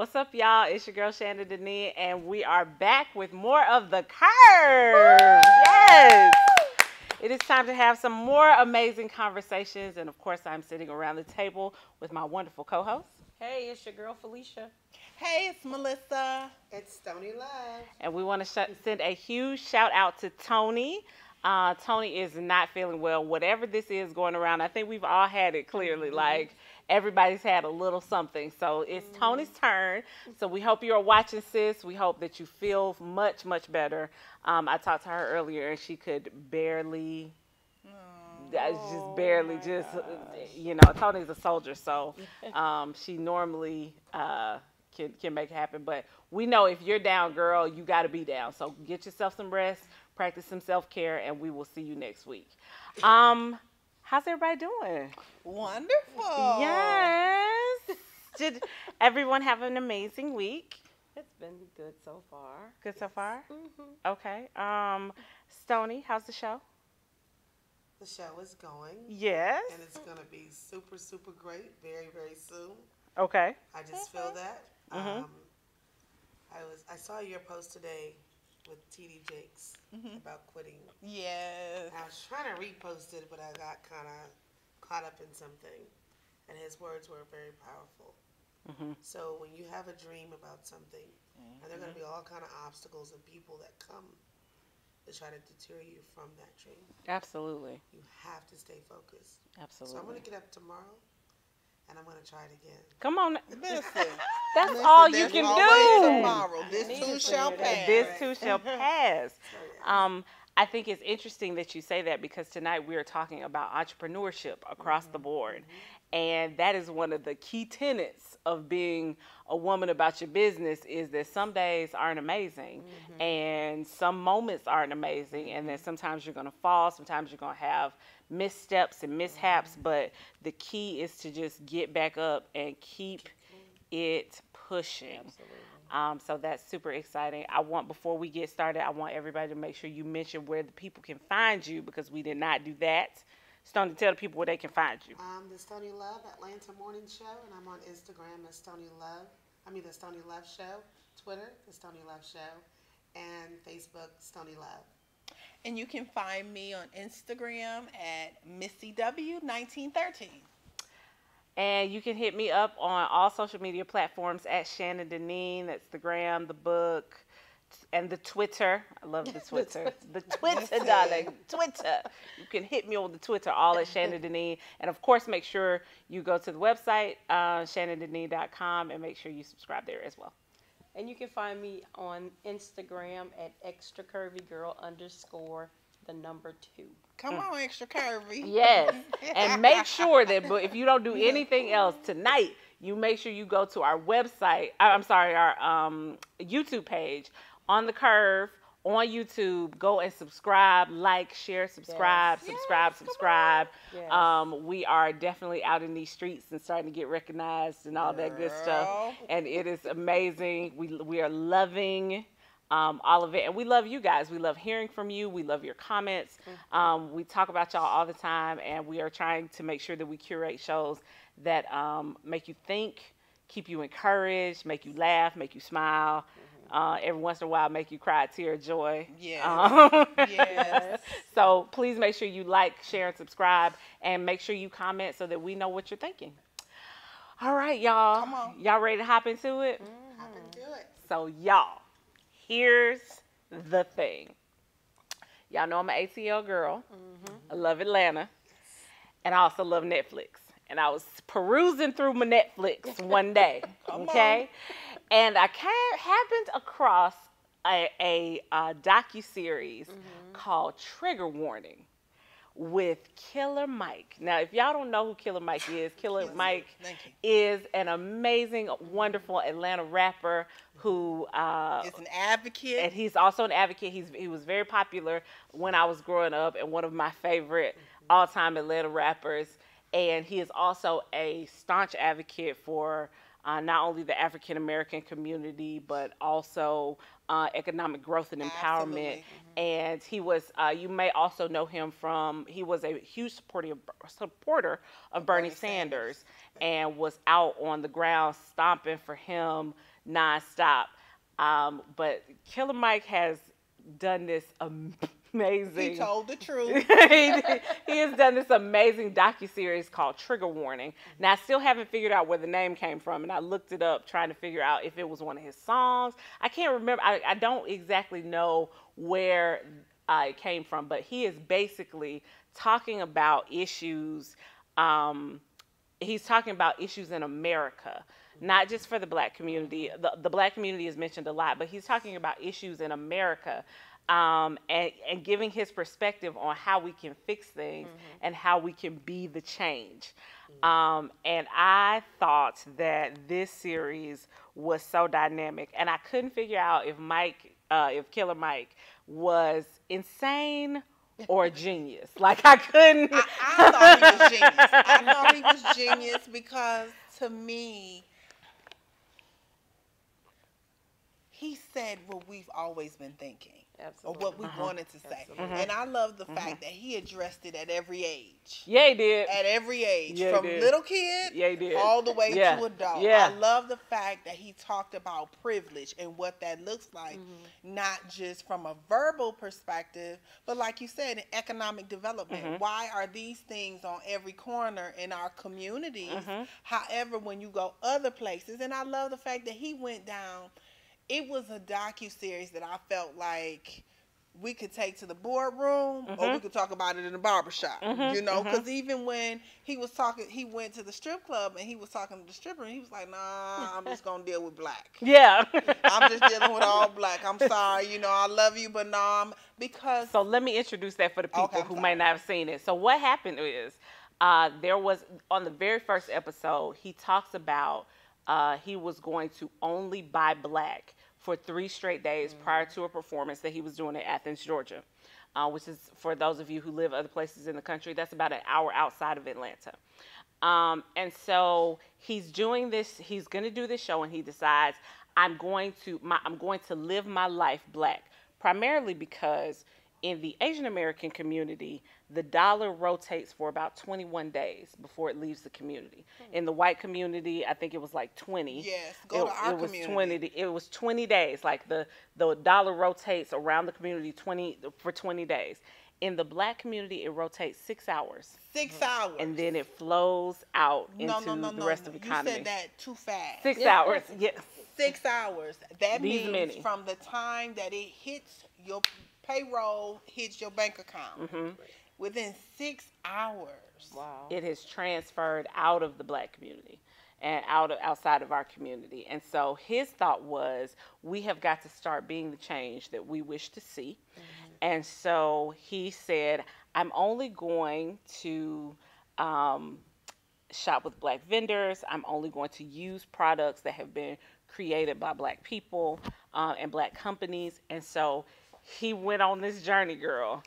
What's up, y'all? It's your girl, Shannon Deneen, and we are back with more of the Curve. Yes! It is time to have some more amazing conversations, and of course, I'm sitting around the table with my wonderful co-host. Hey, it's your girl, Felicia. Hey, it's Melissa. It's Stony Love. And we want to send a huge shout out to Tony. Tony is not feeling well. Whatever this is going around, I think we've all had it clearly. Like, everybody's had a little something. So it's Tony's turn. So we hope you are watching, sis. We hope that you feel much, much better. I talked to her earlier, and she could barely, Tony's a soldier, so she normally can make it happen. But we know if you're down, girl, you got to be down. So get yourself some rest, practice some self-care, and we will see you next week. How's everybody doing? Wonderful. Yes. Did everyone have an amazing week? It's been good so far. Good so far? Okay. Stony, how's the show? The show is going. Yes. And it's going to be super, super great very, very soon. Okay. I just feel that. I saw your post today with TD Jakes about quitting. Yes. I was trying to repost it, but I got kind of caught up in something. And his words were very powerful. So when you have a dream about something, and there are going to be all kind of obstacles and people that come to try to deter you from that dream. Absolutely. You have to stay focused. Absolutely. So I'm going to get up tomorrow, and I'm going to try it again. Come on. Listen. That's all you can do. Tomorrow. This too shall pass. This too shall pass. I think it's interesting that you say that because tonight we are talking about entrepreneurship across the board. And that is one of the key tenets of being a woman about your business is that some days aren't amazing and some moments aren't amazing. And then sometimes you're going to fall. Sometimes you're going to have missteps and mishaps. But the key is to just get back up and keep it pushing. So that's super exciting. Before we get started, I want everybody to make sure you mention where the people can find you because we did not do that. Stony, tell the people where they can find you. The Stony Love Atlanta Morning Show, and I'm on Instagram as Stony Love. The Stony Love Show, Twitter, the Stony Love Show, and Facebook, Stony Love. And you can find me on Instagram at MissyW1913. And you can hit me up on all social media platforms at Shannon Deneen. That's the gram, the book, and the Twitter. I love the Twitter. The Twitter, darling. Twitter. You can hit me on the Twitter, all at Shannon Deneen. And, of course, make sure you go to the website, shannondeneen.com, and make sure you subscribe there as well. And you can find me on Instagram at extracurvygirl_2. Come on, extra curvy. Yes. And make sure that if you don't do anything else tonight, you make sure you go to our website, our YouTube page, On the Curve, on YouTube. Go and subscribe, like, share, subscribe. Yes. We are definitely out in these streets and starting to get recognized and all that good stuff. And it is amazing. We are loving all of it. And we love you guys. We love hearing from you. We love your comments. We talk about y'all all the time, and we are trying to make sure that we curate shows that make you think, keep you encouraged, make you laugh, make you smile. Every once in a while, make you cry a tear of joy. Yes. So please make sure you like, share, and subscribe, and make sure you comment so that we know what you're thinking. All right, y'all. Come on. Y'all ready to hop into it? Hop into it. So, y'all, here's the thing. Y'all know I'm an ATL girl. I love Atlanta. And I also love Netflix. And I was perusing through my Netflix one day, okay? And I happened across a docuseries called Trigger Warning with Killer Mike. Now, if y'all don't know who Killer Mike is, Killer Mike is an amazing, wonderful Atlanta rapper who is an advocate. And he's also an advocate. He was very popular when I was growing up and one of my favorite all-time Atlanta rappers. And he is also a staunch advocate for not only the African-American community, but also economic growth and empowerment. And he was, you may also know him from, he was a huge supporter of Bernie Sanders and was out on the ground stomping for him nonstop. But Killer Mike has done this amazing. He told the truth. He has done this amazing docuseries called Trigger Warning. Now, I still haven't figured out where the name came from, and I looked it up trying to figure out if it was one of his songs. I can't remember. I don't exactly know where it came from, but he is basically talking about issues. He's talking about issues in America, not just for the black community. The black community is mentioned a lot, but he's talking about issues in America, and giving his perspective on how we can fix things and how we can be the change. And I thought that this series was so dynamic, and I couldn't figure out if Killer Mike was insane or genius. Like, I couldn't. I thought he was genius. I thought he was genius because, to me, he said what we've always been thinking. Absolutely. Or what we wanted to say. And I love the fact that he addressed it at every age. Yeah, he did. At every age. Yeah, From he did. little kid Yeah, he did. all the way Yeah. to adult. Yeah. I love the fact that he talked about privilege and what that looks like, not just from a verbal perspective, but like you said, in economic development. Why are these things on every corner in our communities? However, when you go other places, and I love the fact that he went down. It was a docuseries that I felt like we could take to the boardroom or we could talk about it in the barbershop, you know, because even when he was talking, he went to the strip club and he was talking to the stripper and he was like, nah, I'm just going to deal with black. Yeah. I'm just dealing with all black. I'm sorry, you know, I love you, but nah, because. So let me introduce that for the people Okay, who I'm may sorry. not have seen it. So what happened is there was, on the very first episode, he talks about he was going to only buy black for 3 straight days prior to a performance that he was doing in Athens, Georgia, which is, for those of you who live other places in the country, that's about an hour outside of Atlanta. And so he's doing this, he's going to do this show, and he decides, I'm going to live my life black, primarily because in the Asian American community, the dollar rotates for about 21 days before it leaves the community. In the white community, I think it was like 20. Yes, go to our community. It was 20 days. Like the dollar rotates around the community for 20 days. In the black community, it rotates 6 hours. 6 hours. And then it flows out into the rest of the economy. You said that too fast. 6 hours, yes. 6 hours. That These means many. from the time that it hits your payroll, hits your bank account, within 6 hours. Wow. It has transferred out of the black community and outside of our community. And so his thought was, we have got to start being the change that we wish to see. And so he said, I'm only going to shop with black vendors. I'm only going to use products that have been created by black people and black companies. And so he went on this journey, girl.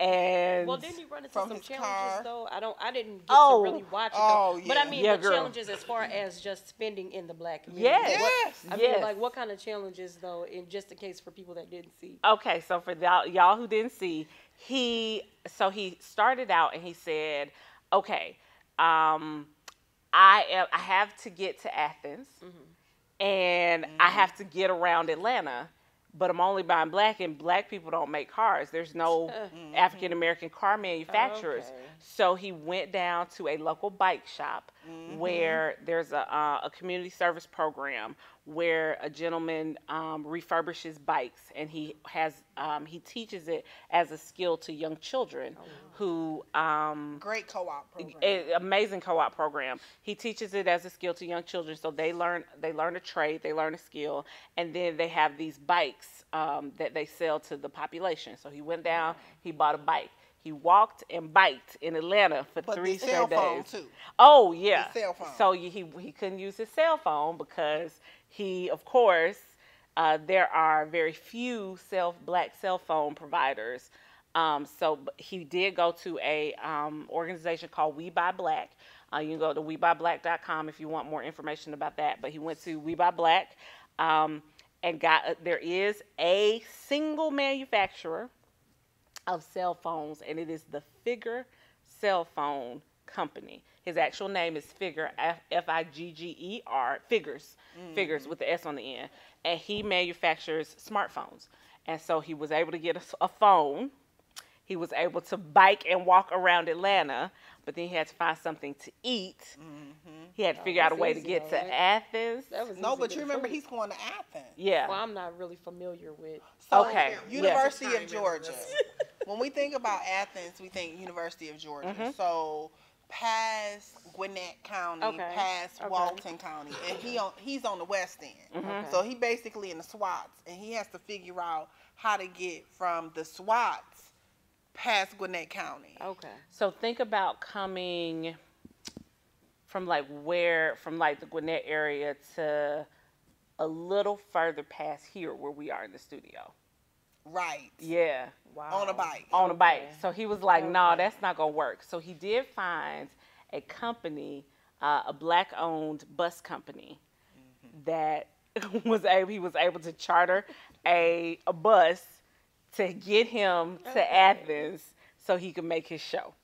And Well, didn't he run into From some his challenges car. though? I didn't get Oh. to really watch it Oh, though. But I yeah. mean, Yeah, the girl. challenges as far as just spending in the black community. Yes. Yes. I Yes. mean, like, what kind of challenges though? In just in case for people that didn't see. Okay, so for y'all who didn't see, he started out and he said, okay, I have to get to Athens, and I have to get around Atlanta, but I'm only buying black, and black people don't make cars. There's no African American car manufacturers. Okay. So he went down to a local bike shop where there's a community service program where a gentleman refurbishes bikes, and he teaches it as a skill to young children who Great co-op program. amazing co-op program. He teaches it as a skill to young children, so they learn a trade, they learn a skill, and then they have these bikes that they sell to the population. So he went down, he bought a bike. He walked and biked in Atlanta for But 3 the straight cell phone, days. too. Oh yeah. The cell phone. So he couldn't use his cell phone because he, of course, there are very few black cell phone providers. So he did go to a organization called We Buy Black. You can go to WeBuyBlack.com if you want more information about that. But he went to We Buy Black and there is a single manufacturer of cell phones, and it is the Figure cell phone Company. His actual name is Figure, Figger, Figures with the S on the end. And he manufactures smartphones. And so he was able to get a phone. He was able to bike and walk around Atlanta, but then he had to find something to eat. He had to figure out a way to get to Athens. That was No, easy but with you the remember food. he's going to Athens. Yeah. Well, I'm not really familiar with. So, Okay, University yeah. of Georgia. When we think about Athens, we think University of Georgia. So past Gwinnett County, past Walton County, and he's on the west end. So he basically in the SWATs, and he has to figure out how to get from the SWATs past Gwinnett County. Okay. So think about coming from like the Gwinnett area to a little further past here where we are in the studio. Right. Yeah. Wow. On a bike. On a bike. So he was like, no, that's not going to work. So he did find a company, a black-owned bus company that he was able to charter a bus to get him to Athens so he could make his show.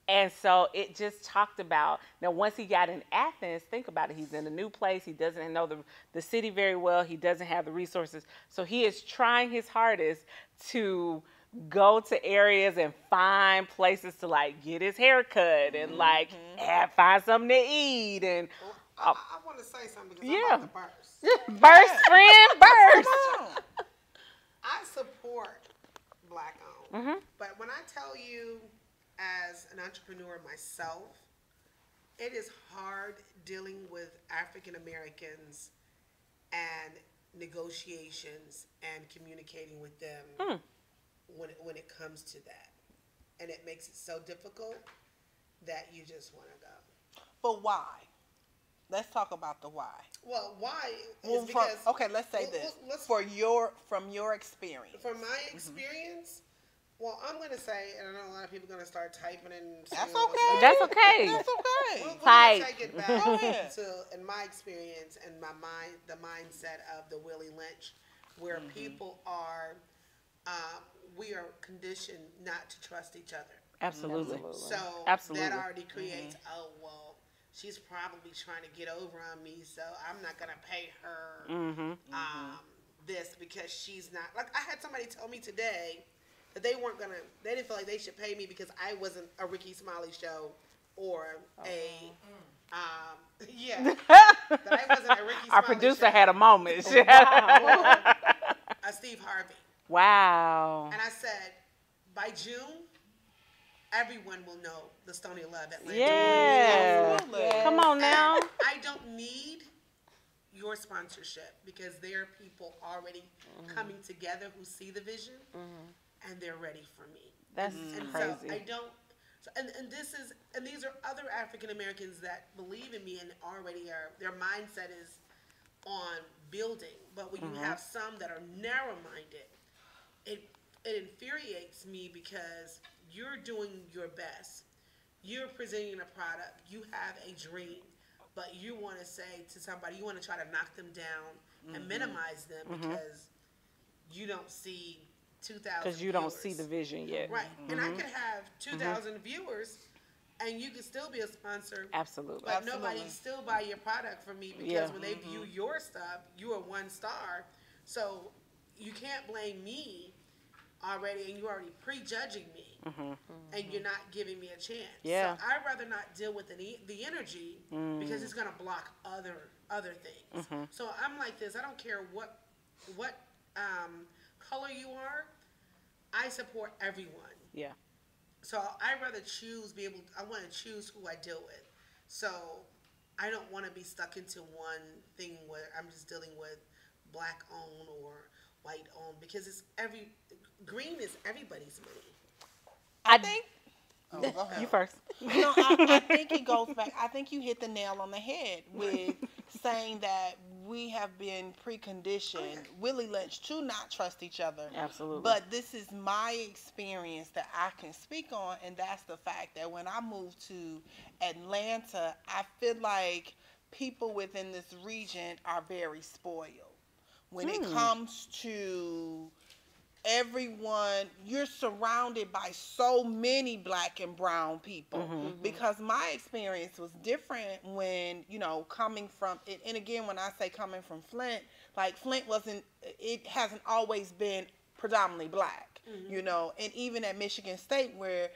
And so it just talked about, now once he got in Athens, think about it, he's in a new place, he doesn't know the city very well, he doesn't have the resources, so he is trying his hardest to go to areas and find places to like get his hair cut and like find something to eat and I want to say something because Yeah. I'm about to burst. burst, friend, burst. Come on. I support black owned, but when I tell you, as an entrepreneur myself, it is hard dealing with African Americans and negotiations and communicating with them when it comes to that. And it makes it so difficult that you just want to go. But why? Let's talk about the why. Well, why is Well, because... okay, let's say this. From your experience. From my experience... Well, I'm going to say, and I know a lot of people are going to start typing and... That's okay. That's okay. That's okay. We're Type. going to take it back Go ahead. to, in my experience and the mindset of the Willie Lynch, where people are, we are conditioned not to trust each other. Absolutely. So Absolutely. that already creates, oh, well, she's probably trying to get over on me, so I'm not going to pay her this because she's not... Like, I had somebody tell me today that they didn't feel like they should pay me because I wasn't a Ricky Smiley show or that I wasn't a Ricky Smiley Our producer show had a moment. or a Steve Harvey. Wow. And I said, by June, everyone will know the Stony Love Atlanta. Yeah. Absolutely. Come on now. And I don't need your sponsorship because there are people already coming together who see the vision and they're ready for me. That's And crazy. so I don't. So, and these are other African Americans that believe in me and already are. Their mindset is on building. But when you have some that are narrow-minded, it infuriates me because you're doing your best. You're presenting a product. You have a dream, but you want to say to somebody, you want to try to knock them down and minimize them because you don't see 2,000 Because you don't see the vision yet. Right. And I could have 2,000 viewers and you could still be a sponsor. Absolutely. But nobody still buy your product from me because when they view your stuff, you are 1 star. So you can't blame me already and you're already prejudging me and you're not giving me a chance. Yeah. So I'd rather not deal with the energy because it's going to block other things. So I'm like this. I don't care what color you are. I support everyone. Yeah. So I'd rather I want to choose who I deal with. So I don't want to be stuck into one thing where I'm just dealing with black owned or white owned because green is everybody's money. I think. Oh, go ahead. You first. No, I think it goes back. I think you hit the nail on the head with saying that we have been preconditioned, Willie Lynch, to not trust each other. Absolutely. But this is my experience that I can speak on, and that's the fact that when I moved to Atlanta, I feel like people within this region are very spoiled when it comes to everyone, you're surrounded by so many black and brown people, because my experience was different when, you know, coming from it. And again, when I say coming from Flint, like Flint it hasn't always been predominantly black, you know. And even at Michigan State, where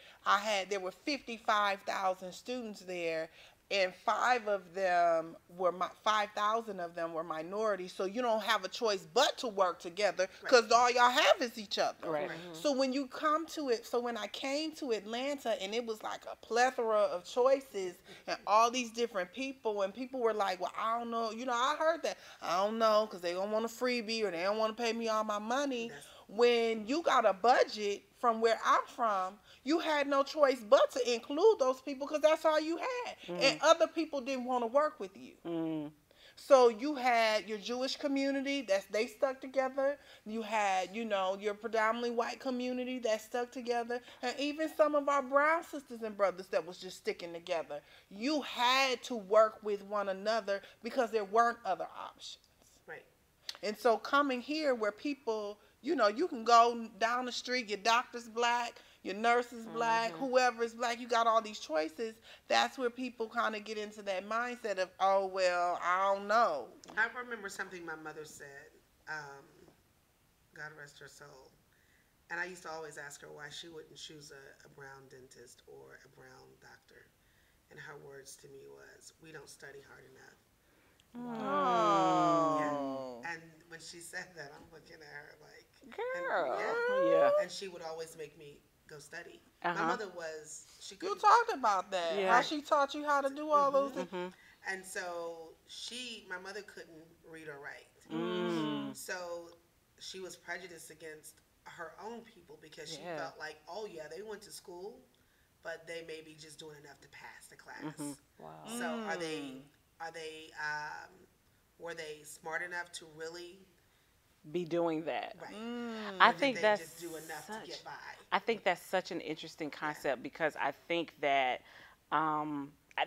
there were 55,000 students there, and 5,000 of them were minorities. So you don't have a choice but to work together, because all y'all have is each other. Right. So when you come to it, so when I came to Atlanta, and it was like a plethora of choices and all these different people, and people were like, well, I don't know, you know, I heard that, I don't know, because they don't want a freebie, or they don't want to pay me all my money. When you got a budget from where I'm from, you had no choice but to include those people, because that's all you had. And other people didn't want to work with you. So you had your Jewish community they stuck together. You had, you know, your predominantly white community that stuck together, and even some of our brown sisters and brothers that was just sticking together. You had to work with one another because there weren't other options. Right. And so coming here where people, you know, you can go down the street, your doctor's black, your nurse is black, whoever is black, you got all these choices. That's where people kind of get into that mindset of, oh, well, I don't know. I remember something my mother said, God rest her soul. And I used to always ask her why she wouldn't choose a brown dentist or a brown doctor. And her words to me was, we don't study hard enough. Oh. Yeah. And when she said that, I'm looking at her like, Girl. Yeah. And she would always make me go study. My mother was, she You couldn't. talked about that. Yeah. How she taught you how to do all those things. And so my mother couldn't read or write. So she was prejudiced against her own people, because she felt like, oh yeah, they went to school, but they may be just doing enough to pass the class. Wow. So were they smart enough to really Be doing that. right? I Or did think they that's just do enough to get by? I think that's such an interesting concept, because I think that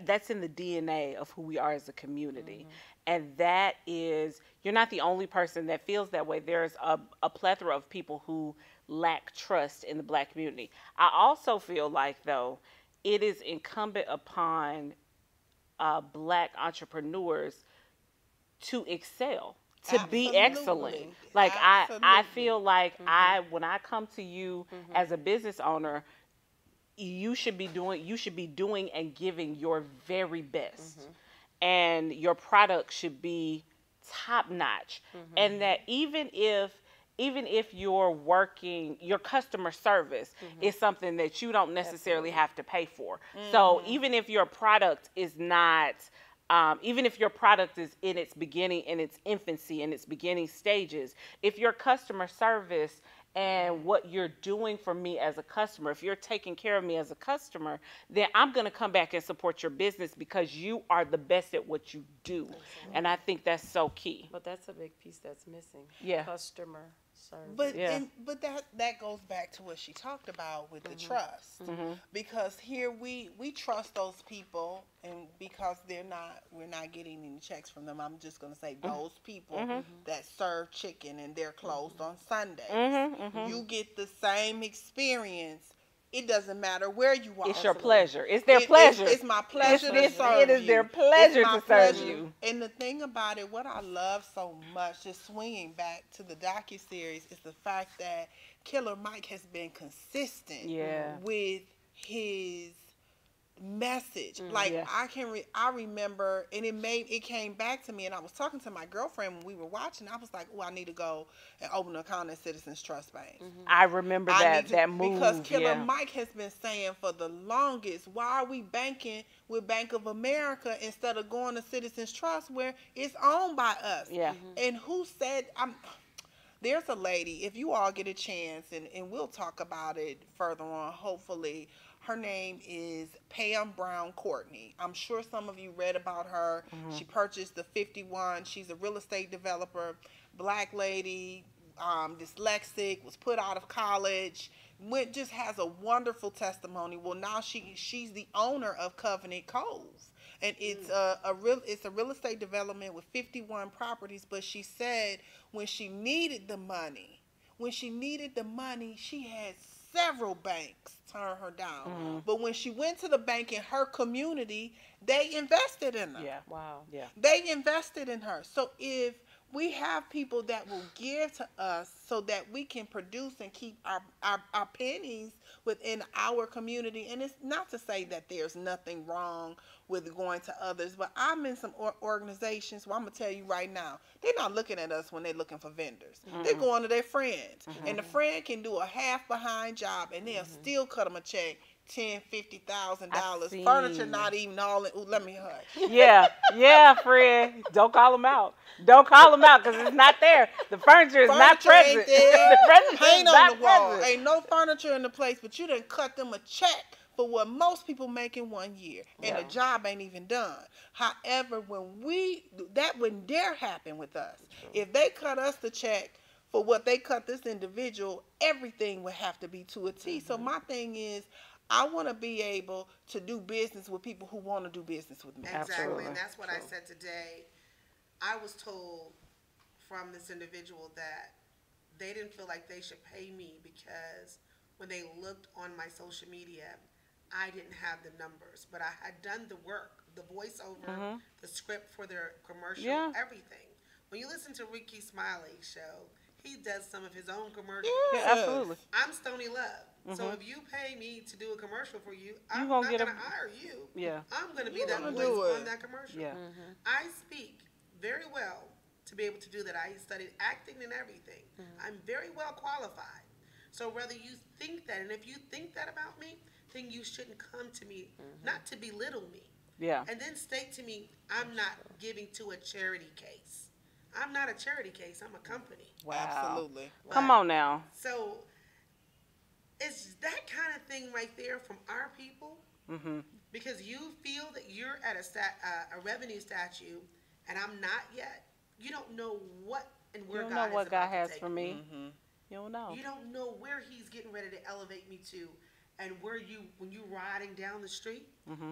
that's in the DNA of who we are as a community. And that is, you're not the only person that feels that way. There's a plethora of people who lack trust in the black community. I also feel like, though, it is incumbent upon black entrepreneurs to excel, to be Absolutely. excellent. Like I Absolutely. feel like when I come to you as a business owner, you should be doing and giving your very best. And your product should be top notch. And that even if you're working, your customer service is something that you don't necessarily have to pay for. So even if your product is not, even if your product is in its beginning, in its infancy, in its beginning stages, if your customer service and what you're doing for me as a customer, if you're taking care of me as a customer, then I'm going to come back and support your business, because you are the best at what you do. And I think that's so key. But that's a big piece that's missing. Yeah. Customer service. But Yeah. but that goes back to what she talked about with the trust, because here we trust those people, and because we're not getting any checks from them. I'm just gonna say those people that serve chicken and they're closed on Sundays. You get the same experience. It doesn't matter where you are. It's your pleasure. It's their pleasure. It's my pleasure to serve It is you. their pleasure It's my to serve pleasure. you. And the thing about it, what I love so much, just swinging back to the docuseries, is the fact that Killer Mike has been consistent with his message. Like I remember, and it came back to me, and I was talking to my girlfriend when we were watching. I was like, oh, I need to go and open an account at Citizens Trust Bank. I remember that move. Because Killer Mike has been saying for the longest, why are we banking with Bank of America instead of going to Citizens Trust, where it's owned by us? And who said, there's a lady, if you all get a chance, and we'll talk about it further on, hopefully. Her name is Pam Brown Courtney. I'm sure some of you read about her. She purchased the 51. She's a real estate developer, black lady, dyslexic, was put out of college, just has a wonderful testimony. Well, now she's the owner of Covenant Cove. And it's a real estate development with 51 properties. But she said when she needed the money, when she needed the money, she had several banks turn her down. But when she went to the bank in her community, they invested in her. Yeah. Wow. Yeah. They invested in her. So if we have people that will give to us so that we can produce and keep our pennies within our community. And it's not to say that there's nothing wrong with going to others, but I'm in some organizations where I'm going to tell you right now, they're not looking at us when they're looking for vendors. They're going to their friends. And the friend can do a half behind job and they'll still cut them a check. $10,000-$50,000. Furniture not even all in. Ooh, let me hush. Yeah, friend. Don't call them out. Don't call them out because it's not there. The furniture is not present. Ain't there. The furniture Paint is on not the wall. present. Ain't no furniture in the place, but you done cut them a check for what most people make in 1 year, and the job ain't even done. However, when dare happen with us, if they cut us the check for what they cut this individual, everything would have to be to a T. So my thing is, I want to be able to do business with people who want to do business with me. Exactly, Absolutely. and that's what I said today. I was told from this individual that they didn't feel like they should pay me because when they looked on my social media, I didn't have the numbers, but I had done the work, the voiceover, the script for their commercial, everything. When you listen to Ricky Smiley's show, he does some of his own commercials. Yeah, absolutely. I'm Stony Love. So if you pay me to do a commercial for you, I'm gonna not get going to hire you. Yeah. I'm going to be that voice on that commercial. Yeah. I speak very well to be able to do that. I studied acting and everything. I'm very well qualified. So whether you think that, and if you think that about me, then you shouldn't come to me, not to belittle me. Yeah. And then state to me, I'm not giving to a charity case. I'm not a charity case. I'm a company. Wow. Absolutely. Come on now. So it's that kind of thing right there from our people, because you feel that you're at a revenue statue, and I'm not yet. You don't know what and where You don't know what God has for me. Mm-hmm. You don't know. You don't know where He's getting ready to elevate me to, and where when you riding down the street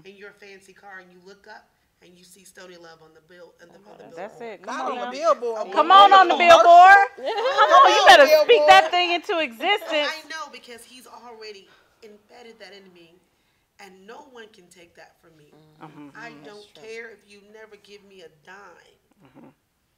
in your fancy car and you look up and you see Stony Love on the bill on the billboard. That's it. Not on the billboard. Come on the billboard. Come on, you better speak that thing into existence. I know, because He's already embedded that in me, and no one can take that from me. I don't care if you never give me a dime.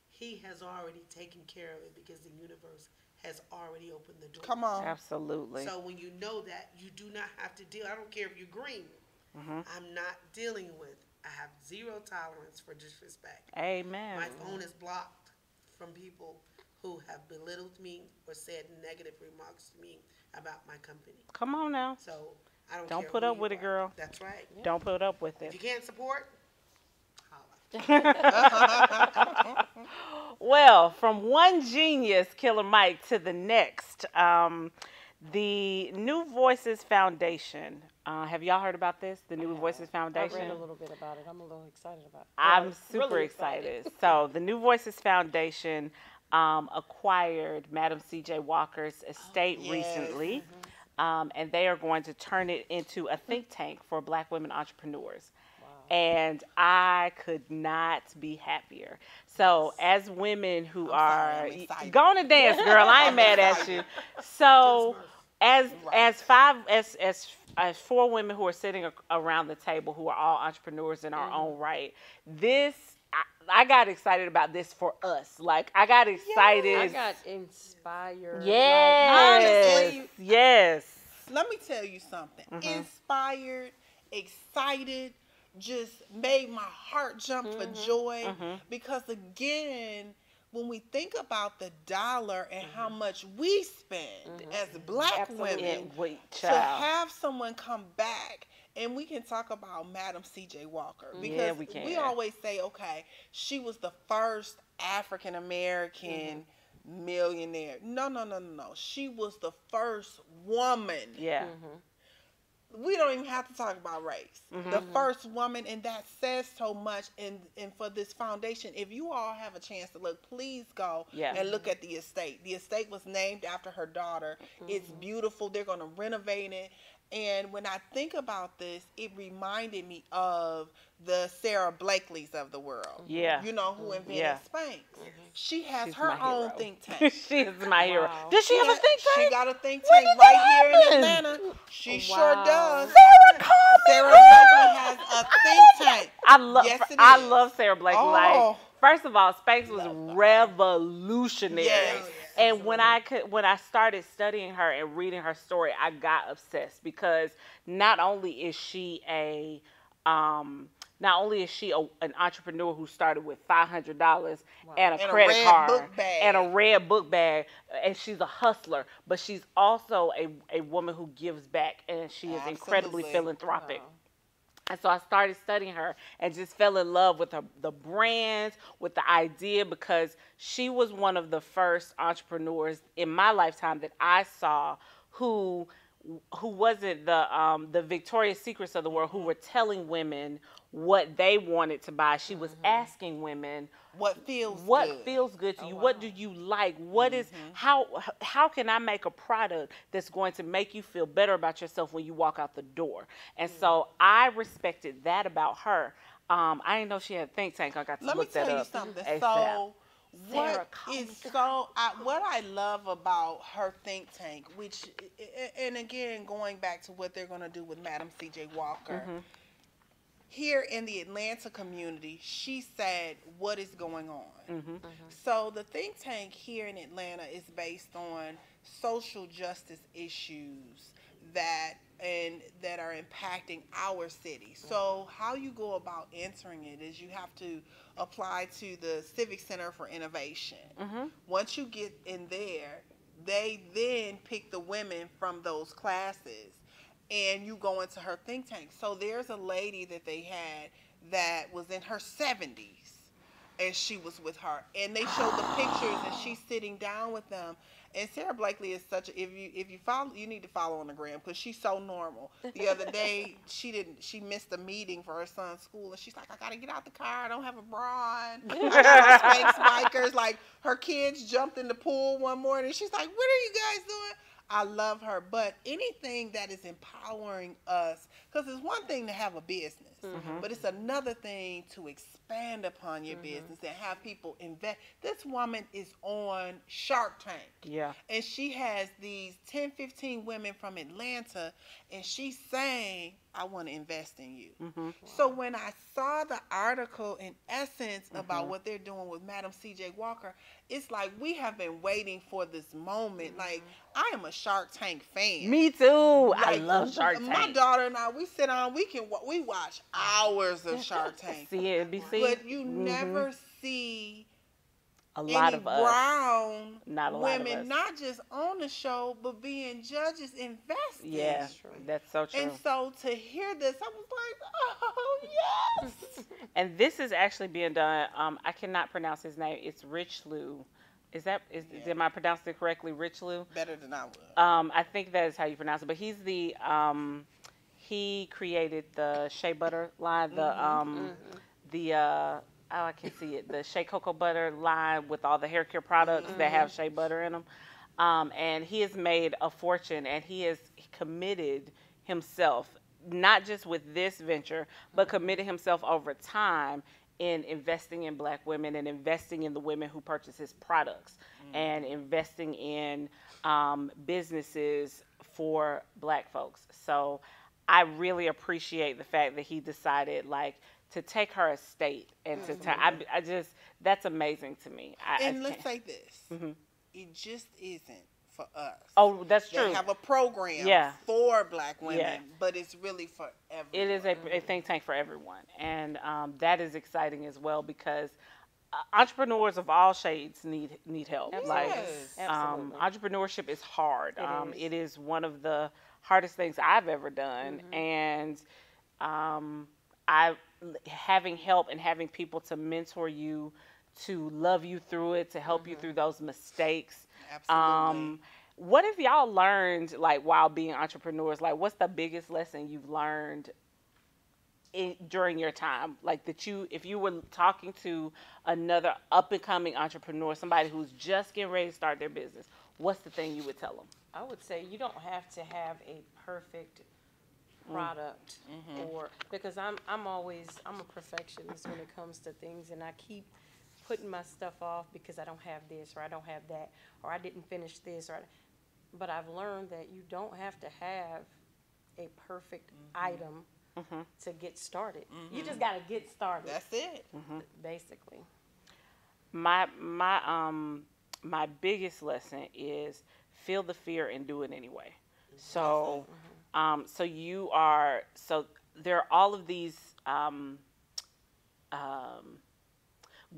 He has already taken care of it because the universe has already opened the door. Come on. Absolutely. So when you know that, you do not have to deal. I don't care if you're green. I'm not dealing with. I have zero tolerance for disrespect. Amen. My phone is blocked from people who have belittled me or said negative remarks to me about my company. Come on now. So I don't Don't care put who up you with it, are. girl. That's right. Don't put up with If it. you can't support, holla. Well, from one genius, Killer Mike, to the next, the New Voices Foundation. Have y'all heard about this? The New Voices I Foundation? read a little bit about it. I'm a little excited about it. I'm super really excited. So, the New Voices Foundation acquired Madam C.J. Walker's estate recently, and they are going to turn it into a think tank for Black women entrepreneurs. And I could not be happier. So, as women who I'm excited. go on and dance, girl, I ain't mad at you. So, as four women who are sitting around the table who are all entrepreneurs in our own right, I got excited about this for us. Like, I got excited. I got inspired. Yes. Honestly, Yes. let me tell you something. Inspired, excited, just made my heart jump for joy. Because again, when we think about the dollar and how much we spend as Black women, to have someone come back, and we can talk about Madam C.J. Walker, because we always say, okay, she was the first African American millionaire. No. She was the first woman. we don't even have to talk about race. The first woman, and that says so much. And for this foundation, if you all have a chance to look, please go and look at the estate. The estate was named after her daughter. It's beautiful. They're going to renovate it. And when I think about this, it reminded me of the Sarah Blakeleys of the world. Yeah. You know, who invented Spanx. She has She's her my own hero. think tank. She is my hero. Wow. Does she have a think tank? She got a think When tank did right that here in happen? Atlanta. She sure Wow. does. Sarah, call me. Sarah Blakely has a think tank. I Yes, it is. love Sarah Blakely. Oh. Like, first of all, Spanx was revolutionary. Yes. And when I started studying her and reading her story, I got obsessed because not only is she an entrepreneur who started with $500 and a credit red card book bag. and a red book bag, and she's a hustler, but she's also a woman who gives back, and she is incredibly Absolutely. philanthropic. And so I started studying her and just fell in love with the brands, with the idea, because she was one of the first entrepreneurs in my lifetime that I saw who wasn't the Victoria's Secrets of the world, who were telling women what they wanted to buy. She was asking women What feels good to you. What do you like? What is how can I make a product that's going to make you feel better about yourself when you walk out the door? And so I respected that about her. I didn't know she had a think tank. I got to Let me look that tell you up. something. ASAP. So Sarah, what I love about her think tank, which, and again, going back to what they're going to do with Madam C.J. Walker, here in the Atlanta community, she said what is going on. So the think tank here in Atlanta is based on social justice issues that are impacting our city. So how you go about entering it is you have to apply to the Civic Center for Innovation. Once you get in there, they then pick the women from those classes, and you go into her think tank. So there's a lady that they had that was in her 70s, and she was with her, and they showed the pictures, and she's sitting down with them. And Sarah Blakely is such a, if you follow, you need to follow on the gram, because she's so normal. The other day she missed a meeting for her son's school, and she's like, I gotta get out the car, I don't have a bra on. I got my Spanx bikers. Like, her kids jumped in the pool one morning, she's like, what are you guys doing? I love her. But anything that is empowering us, because it's one thing to have a business, but it's another thing to expand upon your business and have people invest. This woman is on Shark Tank. Yeah. And she has these 10, 15 women from Atlanta, and she's saying, I want to invest in you. So when I saw the article, in essence, about what they're doing with Madam C.J. Walker, it's like we have been waiting for this moment. Like, I am a Shark Tank fan. Me too. Like, I love Shark Tank. My daughter and I, we sit on, we watch hours of Shark Tank. CNBC. But you never see a lot any of us. brown Not a lot of women, us. not just on the show, but being judges, investing. Yeah, that's so true. And so to hear this, I was like, oh, yes. And this is actually being done. I cannot pronounce his name. It's Rich Lou. Am I pronouncing it correctly? Rich Lou? Better than I would. I think that is how you pronounce it. But he's he created the Shea Butter line, I can see it, the Shea Cocoa Butter line with all the hair care products that have shea butter in them. And he has made a fortune, and he has committed himself, not just with this venture, but committed himself over time in investing in Black women and investing in the women who purchase his products and investing in businesses for Black folks. So I really appreciate the fact that he decided, like, to take her estate and I just, that's amazing to me. Let's say this, it just isn't for us. Oh, that's true. They have a program for Black women, but it's really for everyone. It is a think tank for everyone, and that is exciting as well, because entrepreneurs of all shades need help. Yes. Like, entrepreneurship is hard. It is one of the hardest things I've ever done, and having help and having people to mentor you, to love you through it, to help you through those mistakes. Absolutely. What have y'all learned, like, while being entrepreneurs? Like, what's the biggest lesson you've learned during your time? Like, that if you were talking to another up and coming entrepreneur, somebody who's just getting ready to start their business, what's the thing you would tell them? I would say you don't have to have a perfect product, or because I'm a perfectionist when it comes to things, and I keep putting my stuff off because I don't have this, or I don't have that, or I didn't finish this, but I've learned that you don't have to have a perfect item to get started. You just got to get started. That's it. Basically. My biggest lesson is feel the fear and do it anyway. So so there are all of these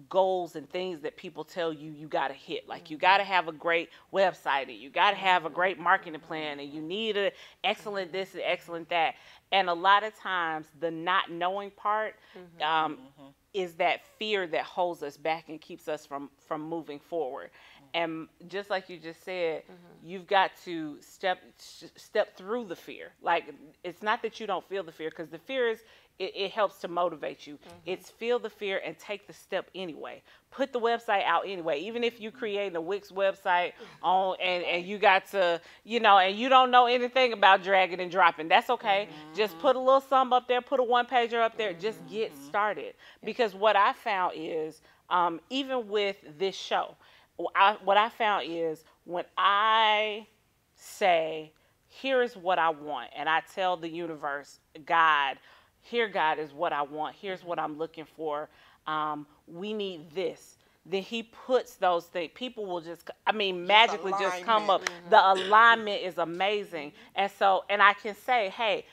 goals and things that people tell you got to hit. Like, you got to have a great website, and you got to have a great marketing plan, and you need an excellent this and excellent that. And a lot of times the not knowing part is that fear that holds us back and keeps us from moving forward. And just like you just said, you've got to step through the fear. Like, it's not that you don't feel the fear, because the fear is, it helps to motivate you. It's feel the fear and take the step anyway. Put the website out anyway. Even if you create a Wix website and you got to, and you don't know anything about dragging and dropping, that's okay. Just put a little something up there, put a one-pager up there, just get started. Because what I found is, even with this show, what I found is, when I say, here is what I want, and I tell the universe, God, here, God, is what I want. Here's what I'm looking for. We need this. Then he puts those things. People will magically just come up. The alignment is amazing. And I can say, hey,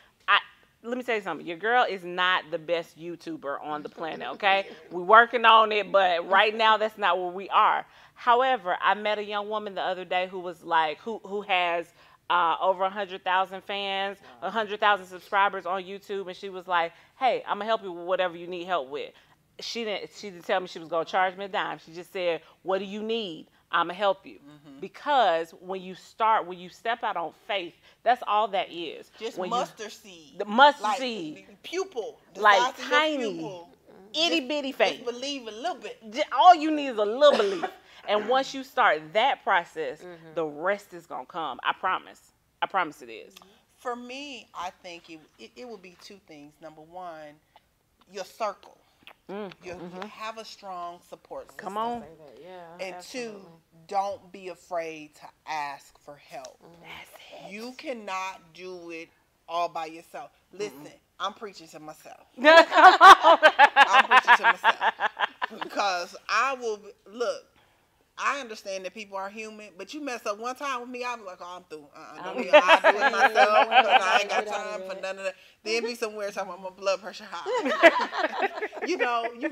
let me tell you something. Your girl is not the best YouTuber on the planet, okay? We're working on it, but right now that's not where we are. However, I met a young woman the other day who was like, who has over 100,000 fans, 100,000 subscribers on YouTube, and she was like, hey, I'm gonna help you with whatever you need help with. She didn't tell me she was gonna charge me a dime. She just said, what do you need? I'm gonna help you. Because when you step out on faith, that's all that is. Just mustard seed. The mustard seed. Pupil. Like tiny, itty bitty faith. Just believe a little bit. All you need is a little belief. And once you start that process, the rest is going to come. I promise. I promise it is. For me, I think it would be two things. Number one, your circle. You have a strong support system. Come on. Yeah, and absolutely. 2, don't be afraid to ask for help. That's it. You cannot do it all by yourself. Listen, I'm preaching to myself. Come on. I'm preaching to myself. Because I understand that people are human, but you mess up one time with me, I'll be like, oh, I'm through. I'll do it myself, because I ain't got time for none of that. Then be somewhere talking about my blood pressure high. You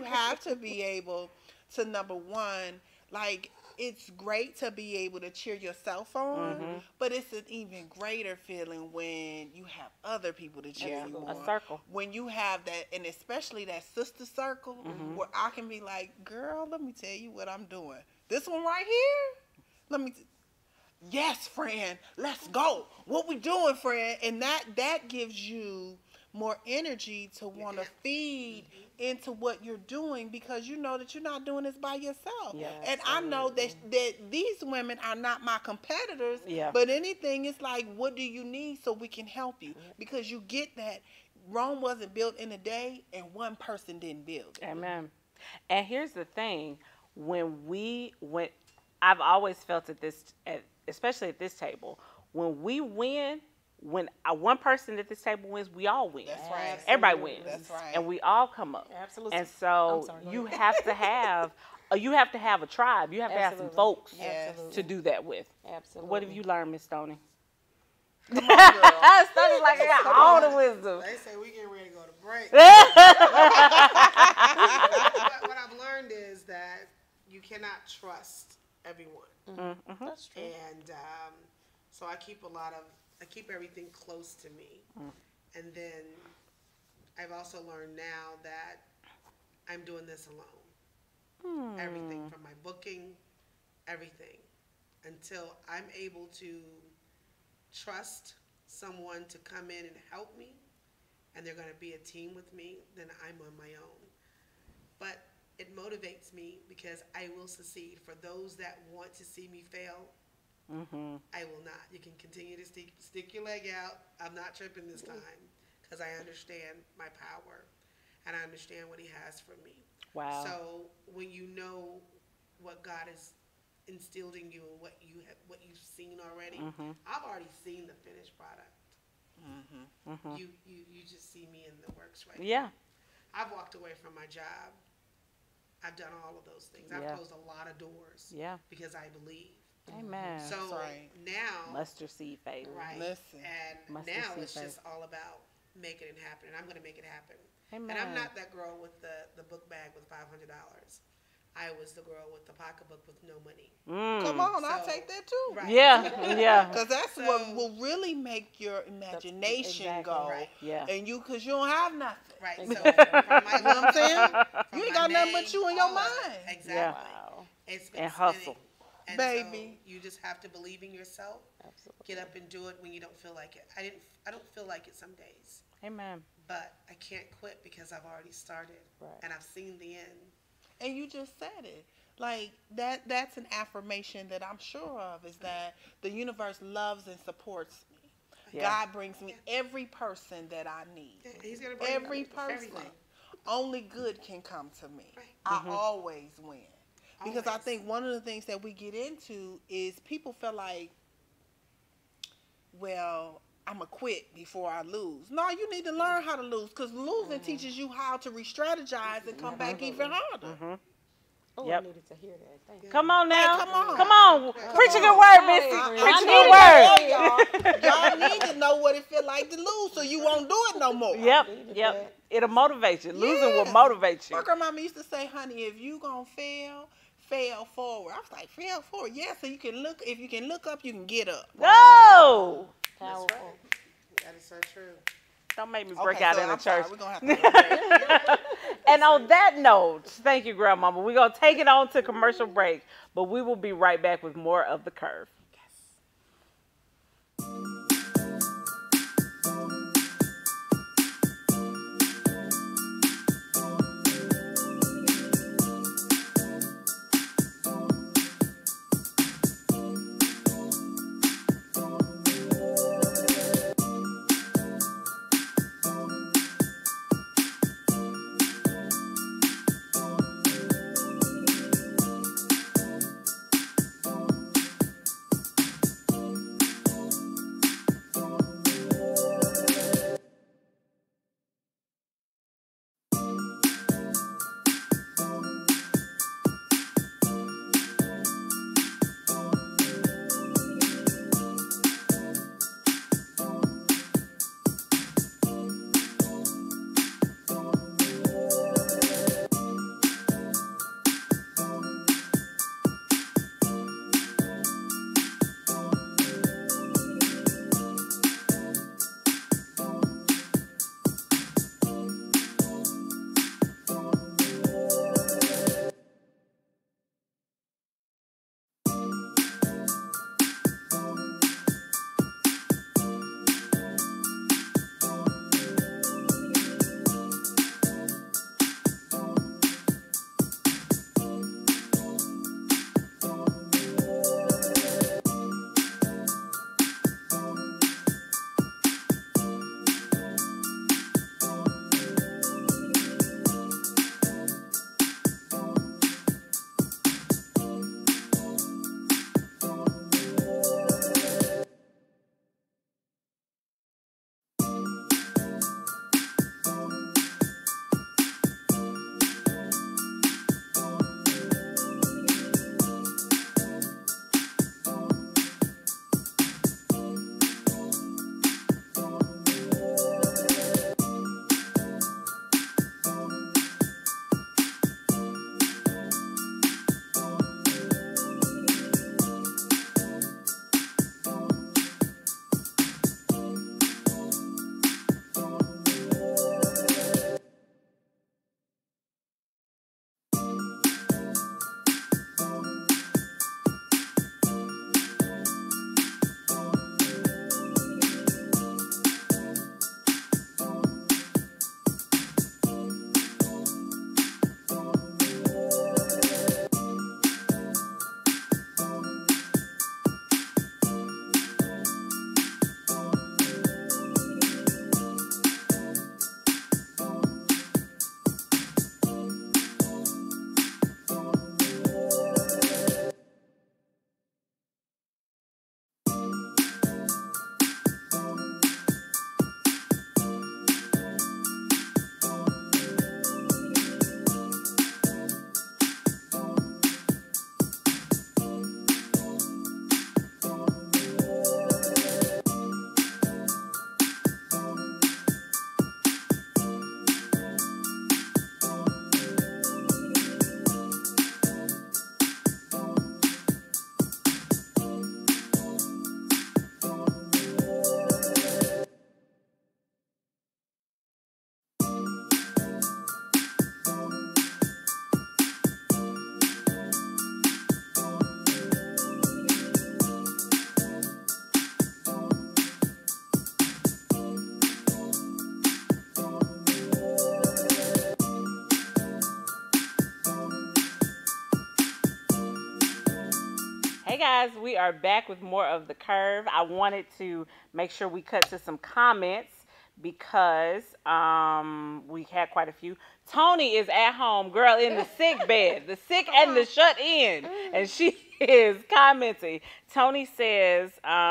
have to be able to, number one, like, it's great to be able to cheer yourself on, but it's an even greater feeling when you have other people to cheer you on. A circle. When you have that, and especially that sister circle, where I can be like, girl, let me tell you what I'm doing. This one right here, yes, friend, let's go. What we doing, friend? And that gives you more energy to want to feed into what you're doing, because you know that you're not doing this by yourself. Yes, and I know that these women are not my competitors, but anything, it's like, what do you need so we can help you? Because you get that Rome wasn't built in a day, and one person didn't build it. Amen. And here's the thing. When I've always felt especially at this table, when we win, when one person at this table wins, we all win. That's right. Everybody wins. That's right. And we all come up. Absolutely. And so you have to have a tribe. You have to have some folks to do that with. Absolutely. What have you learned, Miss Stoney? Come on, girl. Stoney like I got all the wisdom. They say we getting ready to go to break. What I've learned is that you cannot trust everyone. That's true. And so I keep everything close to me. And then I've also learned now that I'm doing this alone. Everything from my booking, everything. until I'm able to trust someone to come in and help me, and they're going to be a team with me, then I'm on my own. But it motivates me because I will succeed. For those that want to see me fail, I will not. You can continue to stick your leg out. I'm not tripping this time because I understand my power and I understand what he has for me. Wow. So when you know what God has instilled in you and what you've seen already, I've already seen the finished product. You just see me in the works right Yeah. now. I've walked away from my job. I've done all of those things. I've closed a lot of doors. Yeah. Because I believe. Amen. So now, mustard seed faith. right? Listen. And Mustard now seed it's faith. just all about making it happen, and I'm going to make it happen. Amen. And I'm not that girl with the book bag with $500. I was the girl with the pocketbook with no money. Come on, I'll take that too. Right. Yeah, yeah. Because that's what will really make your imagination go. Right. Yeah. And because you don't have nothing. Right. So from my, You know what I'm saying? You ain't my got nothing name, but you in your all of it. mind. Exactly. Yeah. Wow. It's been And hustle. spinning. And Baby. so you just have to believe in yourself. Absolutely. Get up and do it when you don't feel like it. I don't feel like it some days. Amen. But I can't quit because I've already started. Right. And I've seen the end. And you just said it. Like that's an affirmation that I'm sure of, is that the universe loves and supports me. Yeah. God brings me every person that I need. Yeah, he's gonna bring Every person. everything. Only good can come to me. Right. I always win. Because I Always. think one of the things that we get into is people feel like, well, I'm going to quit before I lose. No, you need to learn how to lose, because losing teaches you how to re-strategize and come back even harder. Oh, Yep. I needed to hear that. Thank you. Come on now. Hey, come on. Come on. Preach a on. good word, I Missy. agree. Preach a I good word. need to tell y'all need to know what it feel like to lose so you won't do it no more. Yep, needed yep. that. It'll motivate you. Losing will Yeah. motivate you. My grandmama used to say, honey, if you gonna fail forward. I was like, fail forward? Yeah, so you can look, if you can look up, you can get up. No! Powerful. That's right. That is so true. Don't make me break Okay, out so in the I'm sorry, church. we're gonna have to And on that note, thank you, Grandmama. We're going to take it on to commercial break, but we will be right back with more of The Curve. guys, we are back with more of the Curve. I wanted to make sure we cut to some comments because we had quite a few. Tony is at home, girl, in the sick bed, the sick and the shut in, and she is commenting. Tony says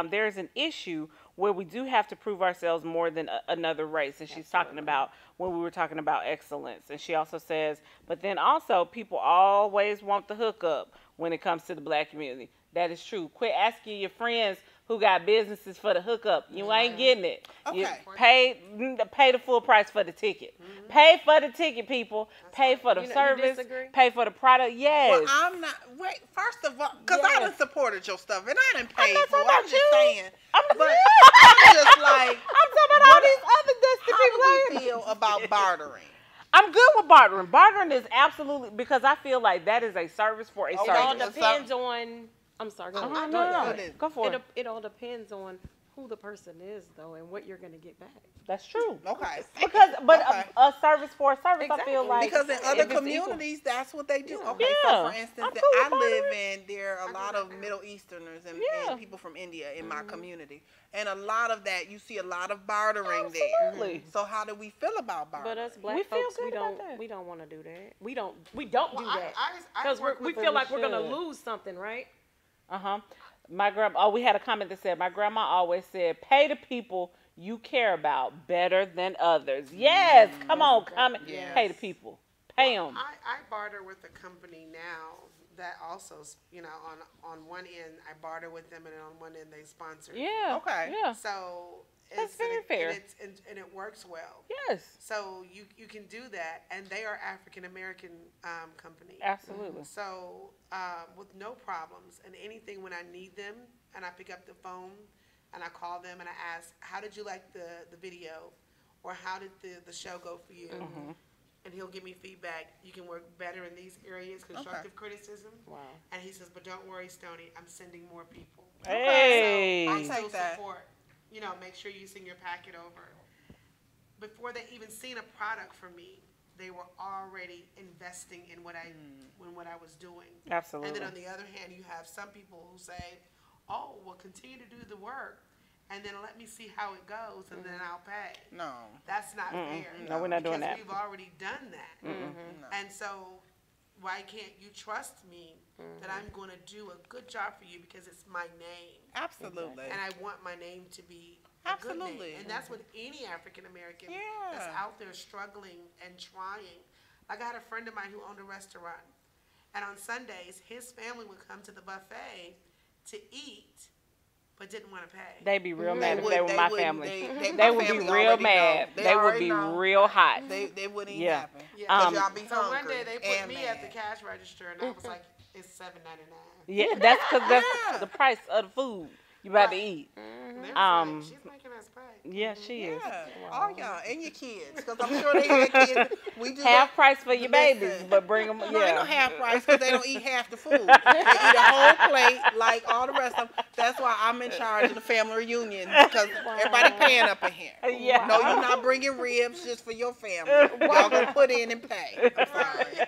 there's an issue where we do have to prove ourselves more than another race, and she's talking about when we were talking about excellence. And she also says, but then also people always want the hookup when it comes to the black community. That is true. Quit asking your friends who got businesses for the hookup. You ain't getting it. Okay. You pay the full price for the ticket. Pay for the ticket, people. Pay for the service. Pay for the product. Yes. Well, I'm not. Wait, first of all, because I done supported your stuff and I done paid not for it. talking I'm about just you. saying. I'm just like, I'm talking about all these other dusty how people. do we feel about bartering? I'm good with bartering. Bartering is absolutely, because I feel like that is a service for a It all service. depends on. I'm sorry. Go ahead. Go for it. It all depends on who the person is, though, and what you're going to get back. That's true. Okay. But a service for a service, I feel Exactly. like. Because in other if it's communities, that's what they do. Yeah. Okay, Yeah. so for instance, I'm cool with I live bartering. in, there are a lot of Middle Easterners and people from India in my community. And a lot of that, you see a lot of bartering there. Absolutely. So how do we feel about bartering? But us black We feel folks, good about that. we don't want to do that. We don't do that I because work we with feel them. like we're gonna should. lose something, right? My grandma. Oh, we had a comment that said my grandma always said, "Pay the people you care about better than others." Yes, come on, comment. Yes. Pay the people. Pay them. I barter with a company now that also, on one end I barter with them, and then on one end they sponsor. Yeah. Okay. Yeah. So That's very fair. and it works well. Yes. So you can do that, and they are African American company. Absolutely. So with no problems, and anything when I need them, and I pick up the phone and I call them and I ask, how did you like the video, or how did the show go for you? And he'll give me feedback. You can work better in these areas, constructive criticism. Wow. And he says, but don't worry, Stoney, I'm sending more people. Hey. So I I'll still take that. support. Make sure you send your packet over. Before they even seen a product from me, they were already investing in what I was doing. Absolutely. And then on the other hand, you have some people who say, "Oh, well, continue to do the work, and then let me see how it goes, and then I'll pay." No. That's not fair. No, we're not doing that. Because we've already done that. No. And so, why can't you trust me that I'm going to do a good job for you because it's my name, Absolutely. and I want my name to be a good Absolutely. name. And that's what any African American Yeah. that's out there struggling and trying. Like, I had a friend of mine who owned a restaurant, and on Sundays his family would come to the buffet to eat, but didn't want to pay. They'd be real mad if they were They my wouldn't- family. my They would be family real already mad. know. They would already be know. real hot. They wouldn't even Yeah. happen. Yeah. 'Cause y'all be So hungry one day they put and me at the mad. cash register, and I was like, "It's $7.99." Yeah, that's because Yeah. that's the price of the food you about to Right. eat. And they was Um, like, "She's making us pay." Yeah, she is. Yeah, all y'all and your kids, because I'm sure they had kids. We do Half that. price for your babies, Listen. but bring them. No, ain't no Yeah. half price because they don't eat half the food. They eat a whole plate like all the rest of them. That's why I'm in charge of the family reunion because everybody paying up in here. Yeah. No, you're not bringing ribs just for your family. Y'all gonna put in and pay. I'm sorry.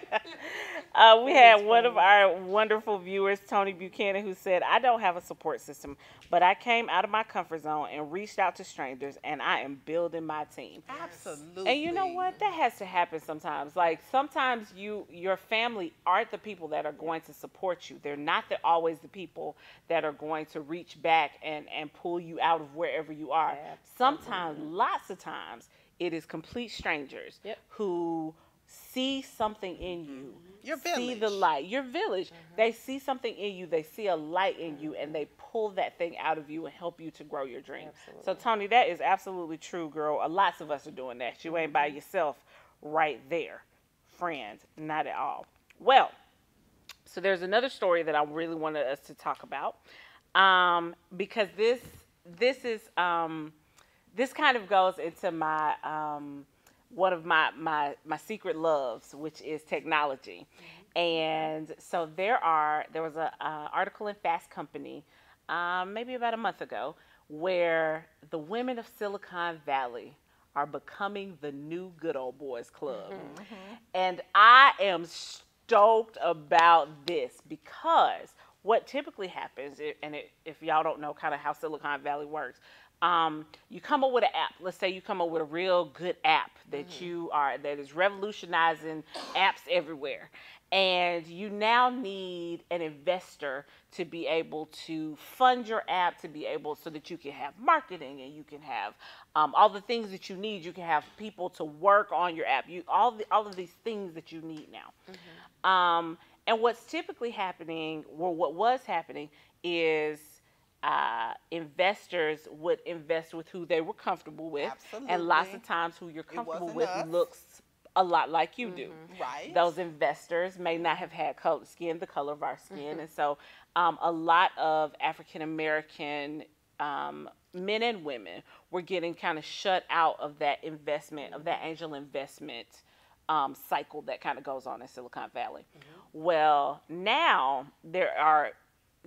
We had one of our wonderful viewers, Tony Buchanan, who said, "I don't have a support system, but I came out of my comfort zone and reached out to strangers, and I am building my team." Absolutely. And you know what? That has to happen sometimes. Like, sometimes your family aren't the people that are going to support you. They're not always the people that are going to reach back and pull you out of wherever you are. Sometimes, lots of times, it is complete strangers who see something in you. Your See the village. light. Your village. They see something in you. They see a light in you, and they pull that thing out of you and help you to grow your dream. So, Tony, that is absolutely true, girl. Lots of us are doing that. You ain't by yourself right there, friend. Not at all. Well, so there's another story that I really wanted us to talk about, because this is this kind of goes into my one of my secret loves, which is technology. And so there was a article in Fast Company maybe about a month ago where the women of Silicon Valley are becoming the new good old boys club. And I am stoked about this because what typically happens, if y'all don't know kind of how Silicon Valley works, you come up with an app. Let's say you come up with a real good app that is revolutionizing apps everywhere. And you now need an investor to be able to fund your app, to be able so that you can have marketing and you can have all the things that you need. You can have people to work on your app. All of these things that you need now. And what's typically happening, or what was happening, is investors would invest with who they were comfortable with. Absolutely. And lots of times who you're comfortable with us. looks a lot like you do. Right. Those investors may not have had the color of our skin. And so a lot of African American men and women were getting kind of shut out of that investment, of that angel investment cycle that kind of goes on in Silicon Valley. Well, now there are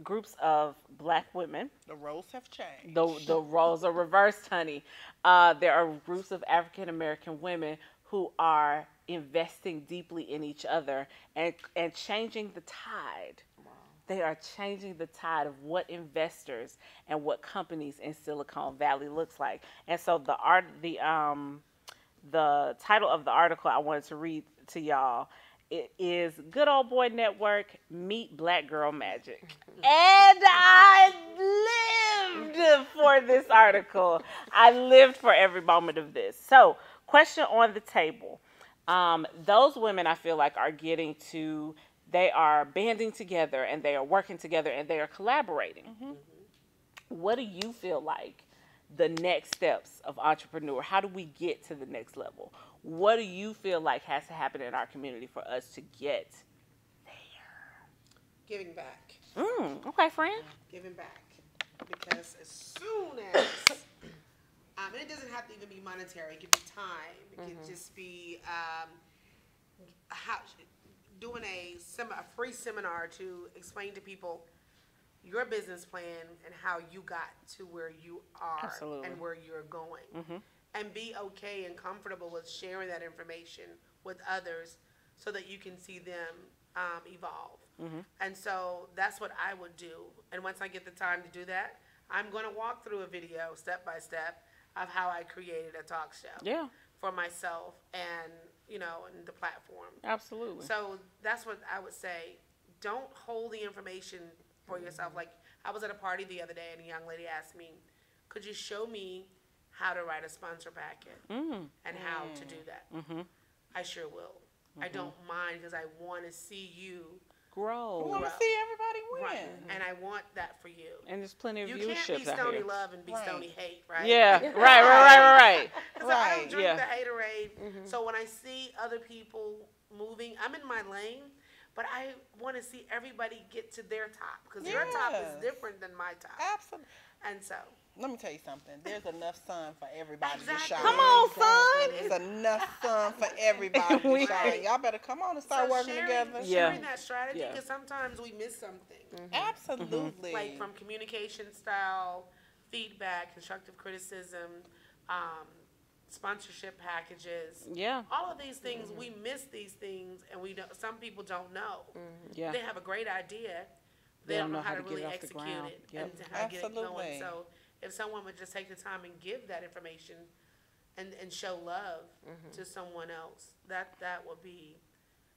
groups of black women. The roles have changed. The roles are reversed, honey. There are groups of African American women who are investing deeply in each other and changing the tide. Wow. They are changing the tide of what investors and what companies in Silicon Valley looks like. And so the title of the article I wanted to read to y'all, it is Good Old Boy Network Meet Black Girl Magic. And I lived for this article. I lived for every moment of this. So, question on the table. Those women, I feel like, they are banding together and they are working together and they are collaborating. What do you feel like the next steps of entrepreneur? How do we get to the next level? What do you feel like has to happen in our community for us to get there? Giving back. Okay, friend. Giving back. Because as soon as, and it doesn't have to even be monetary, it could be time, it could just be doing a free seminar to explain to people your business plan and how you got to where you are. Absolutely. And where you're going. And be okay and comfortable with sharing that information with others so that you can see them evolve. And so that's what I would do. And once I get the time to do that, I'm going to walk through a video step by step of how I created a talk show for myself and, and the platform. Absolutely. So that's what I would say. Don't hold the information for yourself. Like, I was at a party the other day and a young lady asked me, could you show me how to write a sponsor packet and how to do that? I sure will. I don't mind because I want to see you grow. I want to see everybody win. Right. And I want that for you. And there's plenty of viewership You can't be Stony Love and be Stony Hate, right? Yeah, right. So I don't drink the haterade. So when I see other people moving, I'm in my lane, but I want to see everybody get to their top because your top is different than my top. Absolutely. And so, let me tell you something. There's enough sun for everybody to shine. Come on, son. There's enough sun for everybody to shine. Y'all better come on and start working together. Sharing that strategy because sometimes we miss something. Absolutely. Like from communication style, feedback, constructive criticism, sponsorship packages. All of these things, we miss these things, and some people don't know. They have a great idea. They don't know how to really execute it and how to get it going. So if someone would just take the time and give that information and show love to someone else, that would be,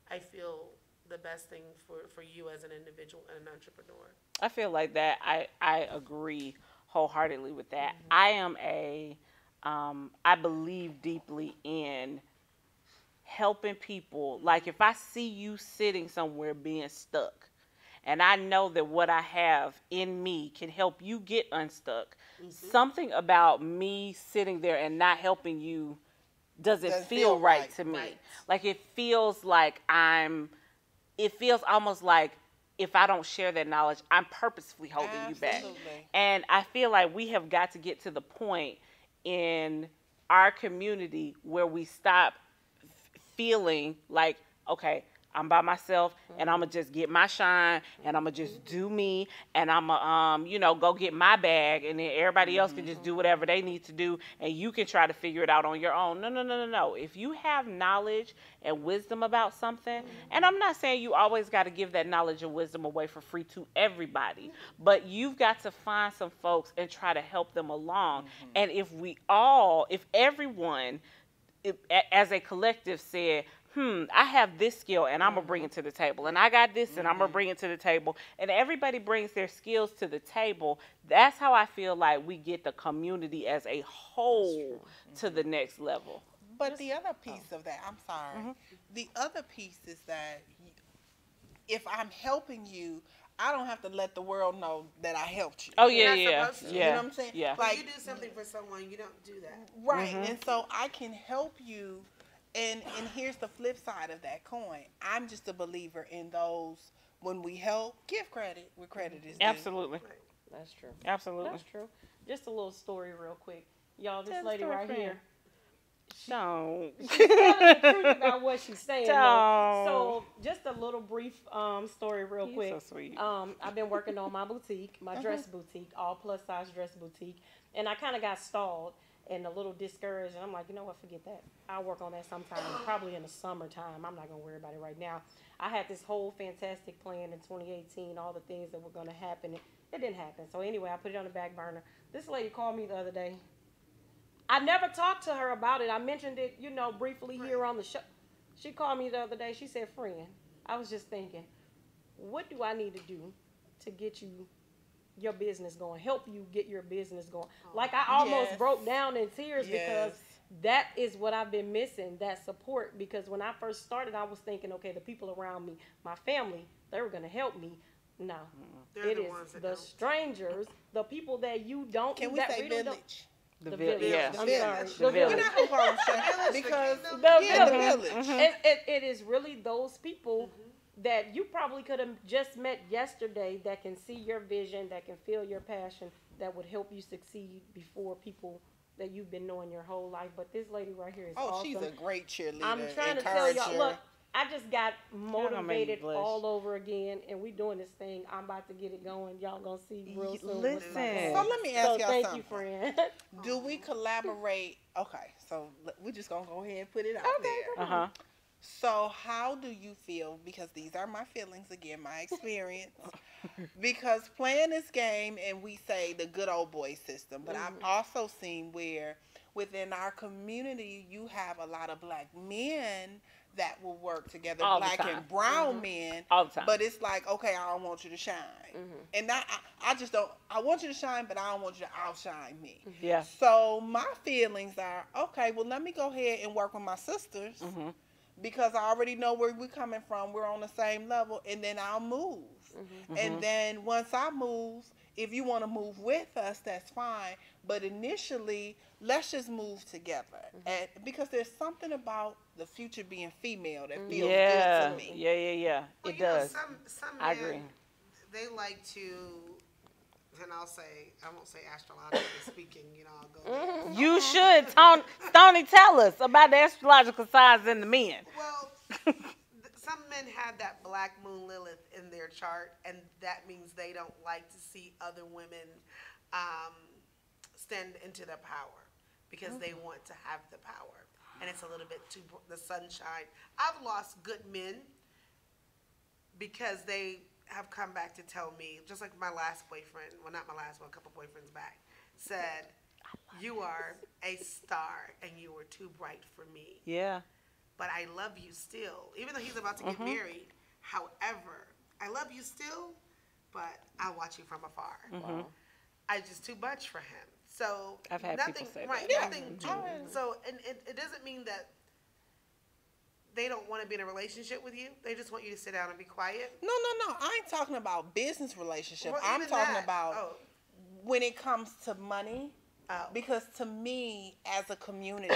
I feel, the best thing for you as an individual and an entrepreneur. I feel like that. I agree wholeheartedly with that. I believe deeply in helping people. Like if I see you sitting somewhere being stuck, and I know that what I have in me can help you get unstuck, something about me sitting there and not helping you doesn't feel right to me. Like it feels like it feels almost like if I don't share that knowledge, I'm purposefully holding you back. And I feel like we have got to get to the point in our community where we stop feeling like, okay, I'm by myself, and I'm going to just get my shine, and I'm going to just do me, and I'm going to, go get my bag, and then everybody else can just do whatever they need to do, and you can try to figure it out on your own. No, no, no, no, no. If you have knowledge and wisdom about something, and I'm not saying you always got to give that knowledge and wisdom away for free to everybody, but you've got to find some folks and try to help them along. And if everyone, as a collective said, I have this skill and I'm going to bring it to the table. And I got this and I'm going to bring it to the table. And everybody brings their skills to the table. That's how I feel like we get the community as a whole to the next level. But the other piece of that, I'm sorry, the other piece is that if I'm helping you, I don't have to let the world know that I helped you. Oh, You're yeah. not supposed to. You know what I'm saying? Yeah. When you do something for someone, you don't do that. Right. And so I can help you. And here's the flip side of that coin. I'm just a believer in those, when we help, give credit where credit is due. Absolutely. That's true. Absolutely. That's true. Just a little story real quick. Y'all, this Tell the lady story, right friend. here, Don't. she's telling the truth about what she's saying. though. Don't. So just a little brief story real He's quick. so sweet. I've been working on my boutique, my dress boutique, all plus size dress boutique. And I kind of got stalled and a little discouraged. And I'm like, you know what, forget that. I'll work on that sometime, probably in the summertime. I'm not going to worry about it right now. I had this whole fantastic plan in 2018, all the things that were going to happen. It didn't happen. So anyway, I put it on the back burner. This lady called me the other day. I never talked to her about it. I mentioned it, briefly here on the show. She called me the other day. She said, friend, I was just thinking, what do I need to do to get your business going, help you get your business going? Like I almost broke down in tears because that is what I've been missing, that support. Because when I first started, I was thinking, okay, the people around me, my family, they were going to help me. No, it is the strangers, the people that you don't. Can we say village? The village. Yeah. The I'm village. sorry. The village. We're not going to call them strangers because The the village. village. It is really those people that you probably could have just met yesterday that can see your vision, that can feel your passion, that would help you succeed before people that you've been knowing your whole life. But this lady right here is awesome. She's a great cheerleader. I'm trying to tell y'all, look, I just got gonna make me motivated blush. all over again, and we doing this thing. I'm about to get it going. Y'all gonna see real soon. Listen. So let me ask y'all thank something. you, friend. Do we collaborate? Okay, so we're just going to go ahead and put it out there. Uh-huh. So how do you feel, because these are my feelings again, my experience, because playing this game, and we say the good old boy system, but I've also seen where within our community you have a lot of black men that will work together, All the black time. and brown men, All the time. but it's like, okay, I don't want you to shine. And I just don't, I want you to shine, but I don't want you to outshine me. Yeah. So my feelings are, okay, well, let me go ahead and work with my sisters because I already know where we're coming from. We're on the same level, and then I'll move. And then once I move, if you want to move with us, that's fine. But initially, let's just move together. And because there's something about the future being female that feels good to me. Yeah. Well, It does. Some I men, agree. they like to, and I won't say astrologically speaking, I'll go there. You should, Tony, tell us about the astrological signs in the men. Well, some men have that black moon Lilith in their chart, and that means they don't like to see other women stand into their power because they want to have the power. And it's a little bit too the sunshine. I've lost good men because they have come back to tell me, just like my last boyfriend, well, not my last one, a couple boyfriends back, said, you are a star and you were too bright for me. Yeah. But I love you still. Even though he's about to get married, however, I love you still, but I watch you from afar. I just too much for him. So I've had nothing, people say right? that. Nothing. So and it doesn't mean that they don't want to be in a relationship with you. They just want you to sit down and be quiet. No. I ain't talking about business relationship. Well, I'm even talking that. about when it comes to money. Because to me, as a community,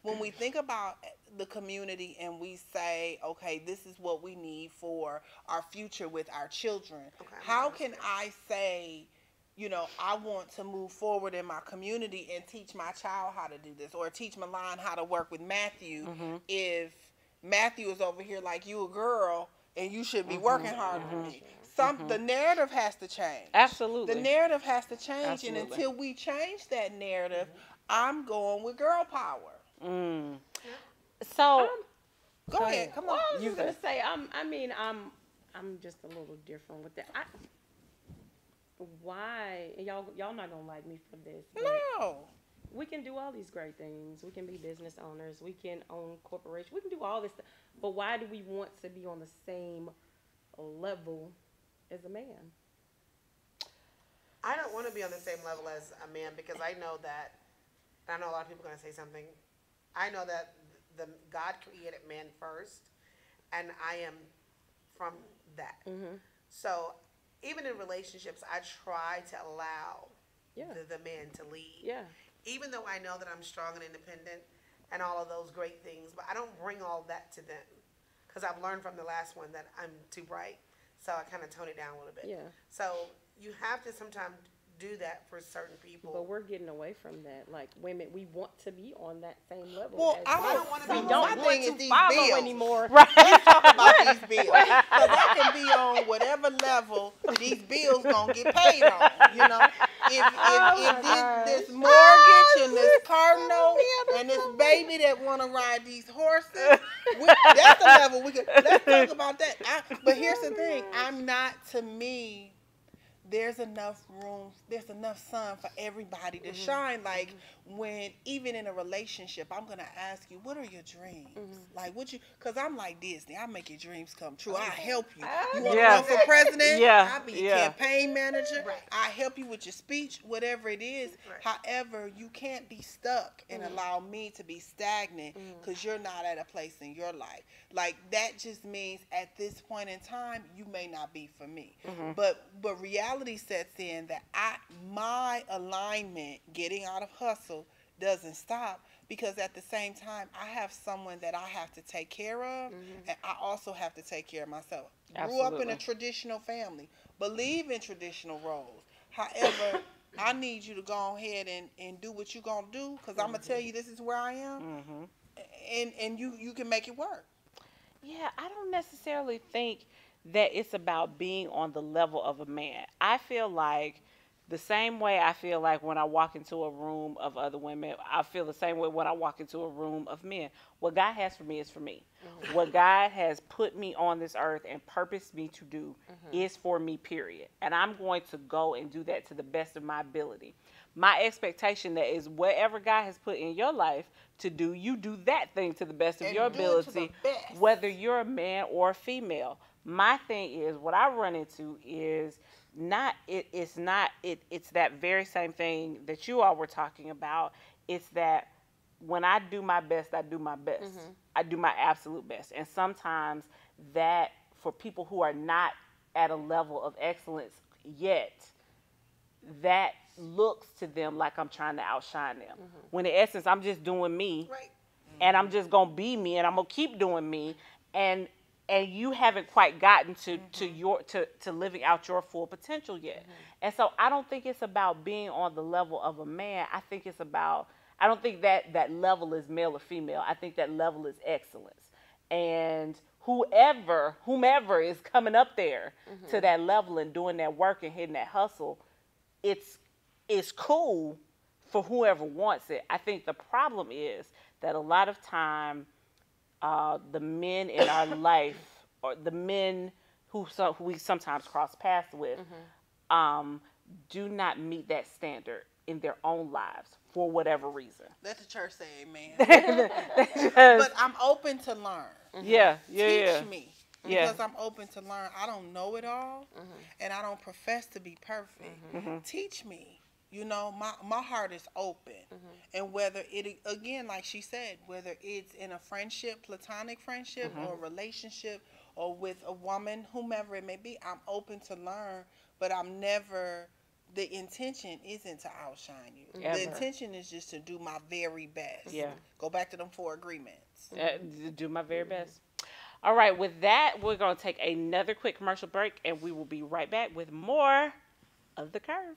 when we think about the community and we say, okay, this is what we need for our future with our children, how can I say, I want to move forward in my community and teach my child how to do this, or teach Milan how to work with Matthew if Matthew is over here like you a girl and you should be working harder than me. The narrative has to change. Absolutely. The narrative has to change, Absolutely. and until we change that narrative, I'm going with girl power. So go ahead, come on. Well, I was just gonna say, I'm just a little different with that. Why? And y'all not gonna like me for this. No. We can do all these great things. We can be business owners. We can own corporations. We can do all this stuff. But why do we want to be on the same level as a man? I don't want to be on the same level as a man because I know that, I know a lot of people are going to say something. I know that God created man first, and I am from that. So even in relationships, I try to allow the man to lead. Yeah. Even though I know that I'm strong and independent and all of those great things, but I don't bring all that to them because I've learned from the last one that I'm too bright, so I kind of tone it down a little bit. Yeah. So you have to sometimes do that for certain people. But we're getting away from that. Like women, we want to be on that same level. Well, I don't want to be. We don't my want thing to is these follow bills. anymore. right. Let's talk about these bills. Because I can be on whatever level these bills gonna get paid on. You know, if this mortgage and this car note and this baby that wanna ride these horses, that's the level we could. Let's talk about that. But here's the thing: to me. There's enough room, there's enough sun for everybody to shine. Like when, even in a relationship, I'm going to ask you, what are your dreams? Like, because I'm like Disney, I make your dreams come true. I help you. You want to run for president? Yeah. I'll be your campaign manager. Right. I help you with your speech, whatever it is. Right. However, you can't be stuck and allow me to be stagnant because you're not at a place in your life. Like, that just means at this point in time, you may not be for me. But reality sets in that my alignment, getting out of hustle, doesn't stop because at the same time, I have someone that I have to take care of, and I also have to take care of myself. Grew up in a traditional family, believe in traditional roles. However, I need you to go ahead and do what you're going to do because I'm going to tell you this is where I am, and you can make it work. Yeah, I don't necessarily think that it's about being on the level of a man. I feel like the same way I feel like when I walk into a room of other women, I feel the same way when I walk into a room of men. What God has for me is for me. What God has put me on this earth and purposed me to do is for me, period. And I'm going to go and do that to the best of my ability. My expectation that is whatever God has put in your life to do, you do that thing to the best of your ability, whether you're a man or a female. My thing is, what I run into is it's that very same thing that you all were talking about. It's that when I do my best, I do my best. I do my absolute best. And sometimes that, for people who are not at a level of excellence yet, that looks to them like I'm trying to outshine them. When in essence, I'm just doing me, and I'm just going to be me, and I'm going to keep doing me, and you haven't quite gotten to living out your full potential yet. And so I don't think it's about being on the level of a man. I think it's about, I don't think that level is male or female. I think that level is excellence. And whomever is coming up there to that level and doing that work and hitting that hustle, it's cool for whoever wants it. I think the problem is that a lot of time, the men in our life, or the men who we sometimes cross paths with, do not meet that standard in their own lives for whatever reason. Let the church say amen. But I'm open to learn. Teach me. Because I'm open to learn. I don't know it all, and I don't profess to be perfect. Teach me. You know, my heart is open. And whether it, again, like she said, whether it's in a friendship, platonic friendship, or a relationship, or with a woman, whomever it may be, I'm open to learn, but I'm never, the intention isn't to outshine you. Ever. The intention is just to do my very best. Go back to them 4 agreements. Do my very best. All right, with that, we're going to take another quick commercial break, and we will be right back with more of The Curve.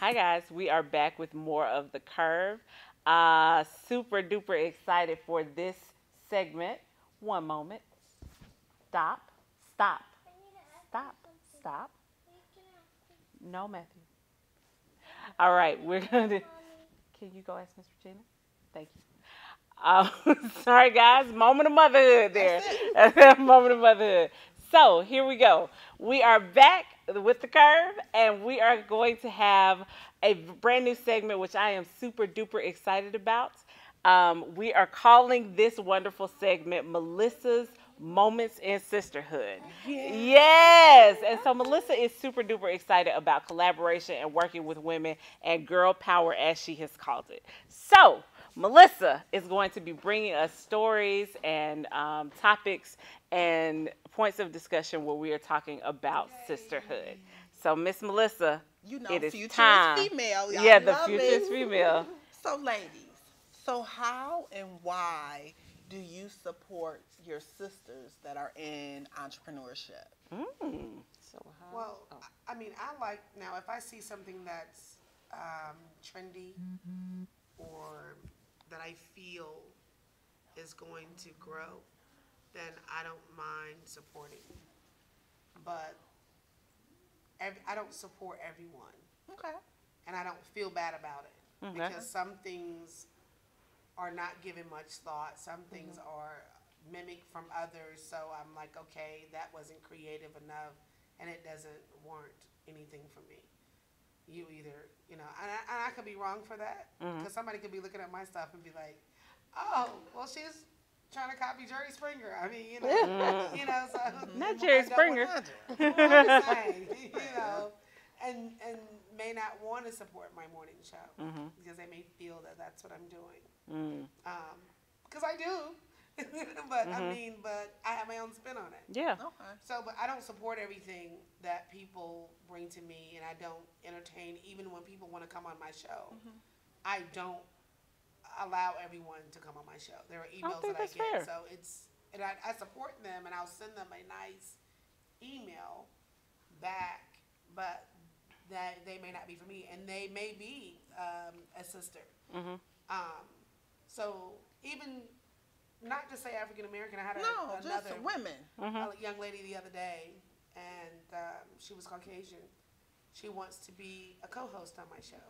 Hi guys, we are back with more of the Curve. Super duper excited for this segment. One moment. Stop. Stop. Stop. Stop. No, Matthew. All right, we're going to. Can you go ask Miss Regina? Thank you. Sorry, guys. Moment of motherhood there. Moment of motherhood. So here we go. We are back with the Curve, and we are going to have a brand new segment, which I am super duper excited about. We are calling this wonderful segment Melissa's Moments in Sisterhood. Yes. And so Melissa is super duper excited about collaboration and working with women and girl power, as she has called it. So Melissa is going to be bringing us stories and topics and points of discussion where we are talking about sisterhood. So Miss Melissa, it is future time. is female. Y'all Yeah, the love future it. is female. So, ladies, so how and why do you support your sisters that are in entrepreneurship? So how? Well, I mean, I like, now if I see something that's trendy or that I feel is going to grow, then I don't mind supporting. But I don't support everyone, Okay. and I don't feel bad about it because some things are not given much thought. Some things are mimicked from others. So I'm like, okay, that wasn't creative enough, and it doesn't warrant anything for me. You either, you know, and I could be wrong for that because somebody could be looking at my stuff and be like, oh, well, she's trying to copy Jerry Springer. I mean, you know, so Not Jerry Springer. I'm just saying, you know, and may not want to support my morning show because they may feel that that's what I'm doing. Because I do. But I mean, but I have my own spin on it. Yeah. Okay. So, but I don't support everything that people bring to me, and I don't entertain, even when people want to come on my show. I don't allow everyone to come on my show. There are emails that I get, fair. so it's, and I support them, and I'll send them a nice email back, but that they may not be for me, and they may be a sister. So even, not to say African American, I had Just another women. a young lady the other day, and she was Caucasian. She wants to be a co-host on my show.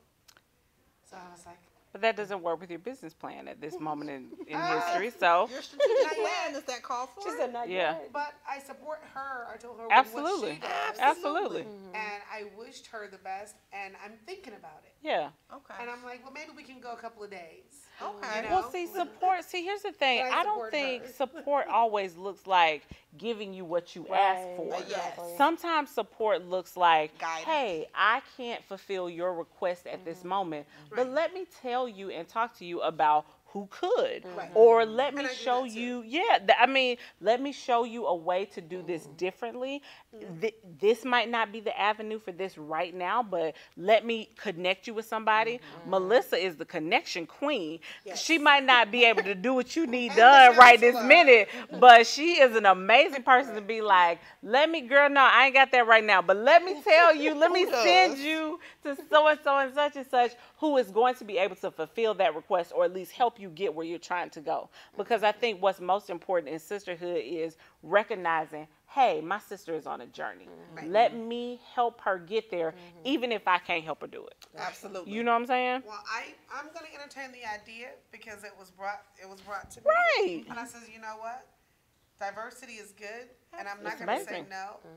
So I was like, But that doesn't work with your business plan at this moment in history. So Your strategic plan is that called for? She said not yeah. yet. but I support her. I told her Absolutely. what she does. Absolutely. And I wished her the best, and I'm thinking about it. Yeah. Okay. And I'm like, well, maybe we can go a couple of days. Okay. You know? Well, see, support. See, here's the thing. But I I don't support think her. support always looks like giving you what you ask for. Yes. Sometimes support looks like, Guidance. hey, I can't fulfill your request at this moment, but let me tell you and talk to you about who could, or let me And I do show that too. you. I mean, let me show you a way to do this differently. This might not be the avenue for this right now, but let me connect you with somebody. Melissa is the connection queen. Yes. She might not be able to do what you need done right this minute, but she is an amazing person to be like, let me, girl, no, I ain't got that right now, but let me tell you, let me send you to so and such who is going to be able to fulfill that request, or at least help you get where you're trying to go. Because I think what's most important in sisterhood is recognizing, hey, my sister is on a journey. Let me help her get there, even if I can't help her do it. Absolutely. You know what I'm saying? Well, I'm going to entertain the idea because it was brought to me. Right. And I says, you know what? Diversity is good, and I'm not It's going to say amazing. no.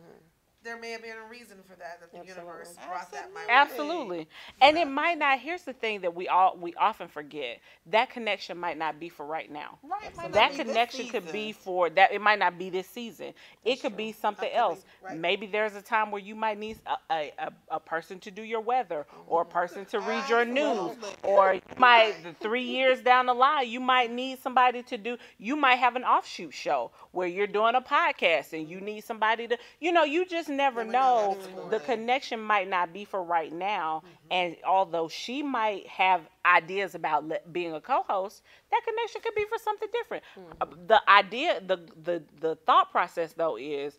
There may have been a reason for that the universe brought that my way. Absolutely. And it might not, here's the thing that we often forget. That connection might not be for right now. Right. Might not That be this connection could season. be for that. It might not be this season. It could be something That could else. be, right. Maybe there's a time where you might need a person to do your weather, or a person to read your news, Absolutely. or you might 3 years down the line you might need somebody to do. You might have an offshoot show where you're doing a podcast and you need somebody to. You just never know. The connection might not be for right now, and although she might have ideas about being a co-host, that connection could be for something different. The idea, the thought process though is,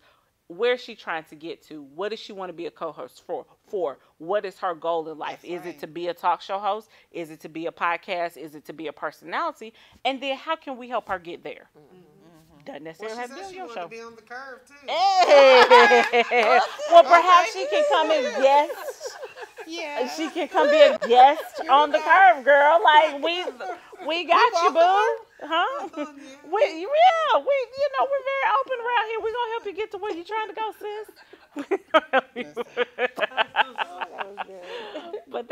where's she trying to get to? What does she want to be a co-host for? What is her goal in life? That's Is it right. to be a talk show host? Is it to be a podcast? Is it to be a personality? And then how can we help her get there? Doesn't Well, necessarily she have to said be on she your wanted to show. be on the curve too. Hey. Well, perhaps she can come and guest. Yeah. She can come be a guest on the curve, girl. Like we got you, boo. Huh? We we're very open around here. We're gonna help you get to where you're trying to go, sis. That was good. But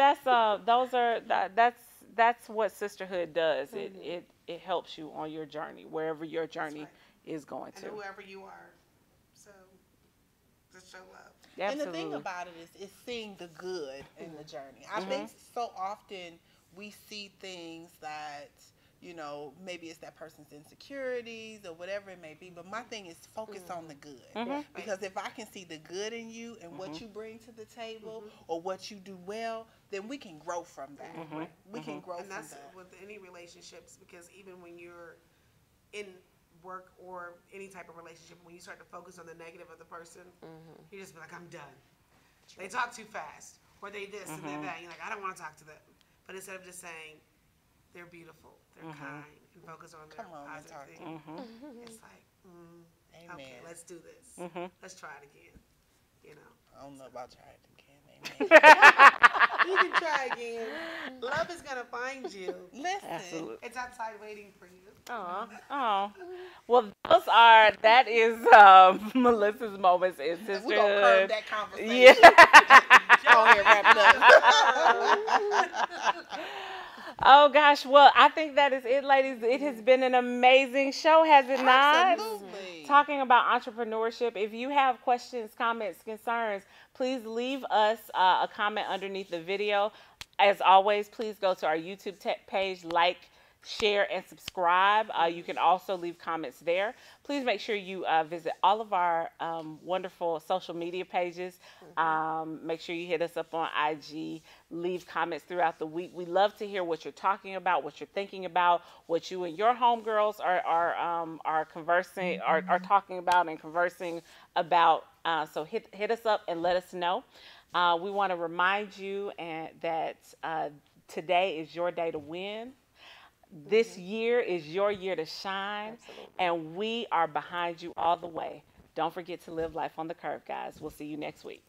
that's what sisterhood does. It helps you on your journey, wherever your journey is going And to. whoever you are. So just show love. Absolutely. And the thing about it is seeing the good in the journey. I think so often we see things that, maybe it's that person's insecurities or whatever it may be. But my thing is focus on the good. Because if I can see the good in you and what you bring to the table or what you do well, then we can grow from that. We can grow And from that's that. with any relationships, because even when you're in work or any type of relationship, when you start to focus on the negative of the person, you just be like, I'm done. They talk too fast, or they this and they're that. You're like, I don't want to talk to them. But instead of just saying they're beautiful, they're kind, and focus on their positive things, it's like, okay, let's do this. Let's try it again. I don't know about trying it again. You can try again. Love is gonna find you. Listen. Absolutely. It's outside waiting for you. Oh. Well, that is Melissa's moments in sisterhood. We're going to curve that conversation. Yeah. Go ahead, wrap it up. Oh gosh, well, I think that is it, ladies. It has been an amazing show, has it not? Absolutely. Talking about entrepreneurship. If you have questions, comments, concerns, please leave us a comment underneath the video. As always, please go to our YouTube page, like, share, and subscribe. You can also leave comments there. Please make sure you visit all of our wonderful social media pages. Make sure you hit us up on IG. Leave comments throughout the week. We love to hear what you're talking about, what you're thinking about, what you and your homegirls are conversing, are talking about and conversing about. So hit us up and let us know. We want to remind you that today is your day to win. This year is your year to shine. Absolutely. And we are behind you all the way. Don't forget to live life on the curve, guys. We'll see you next week.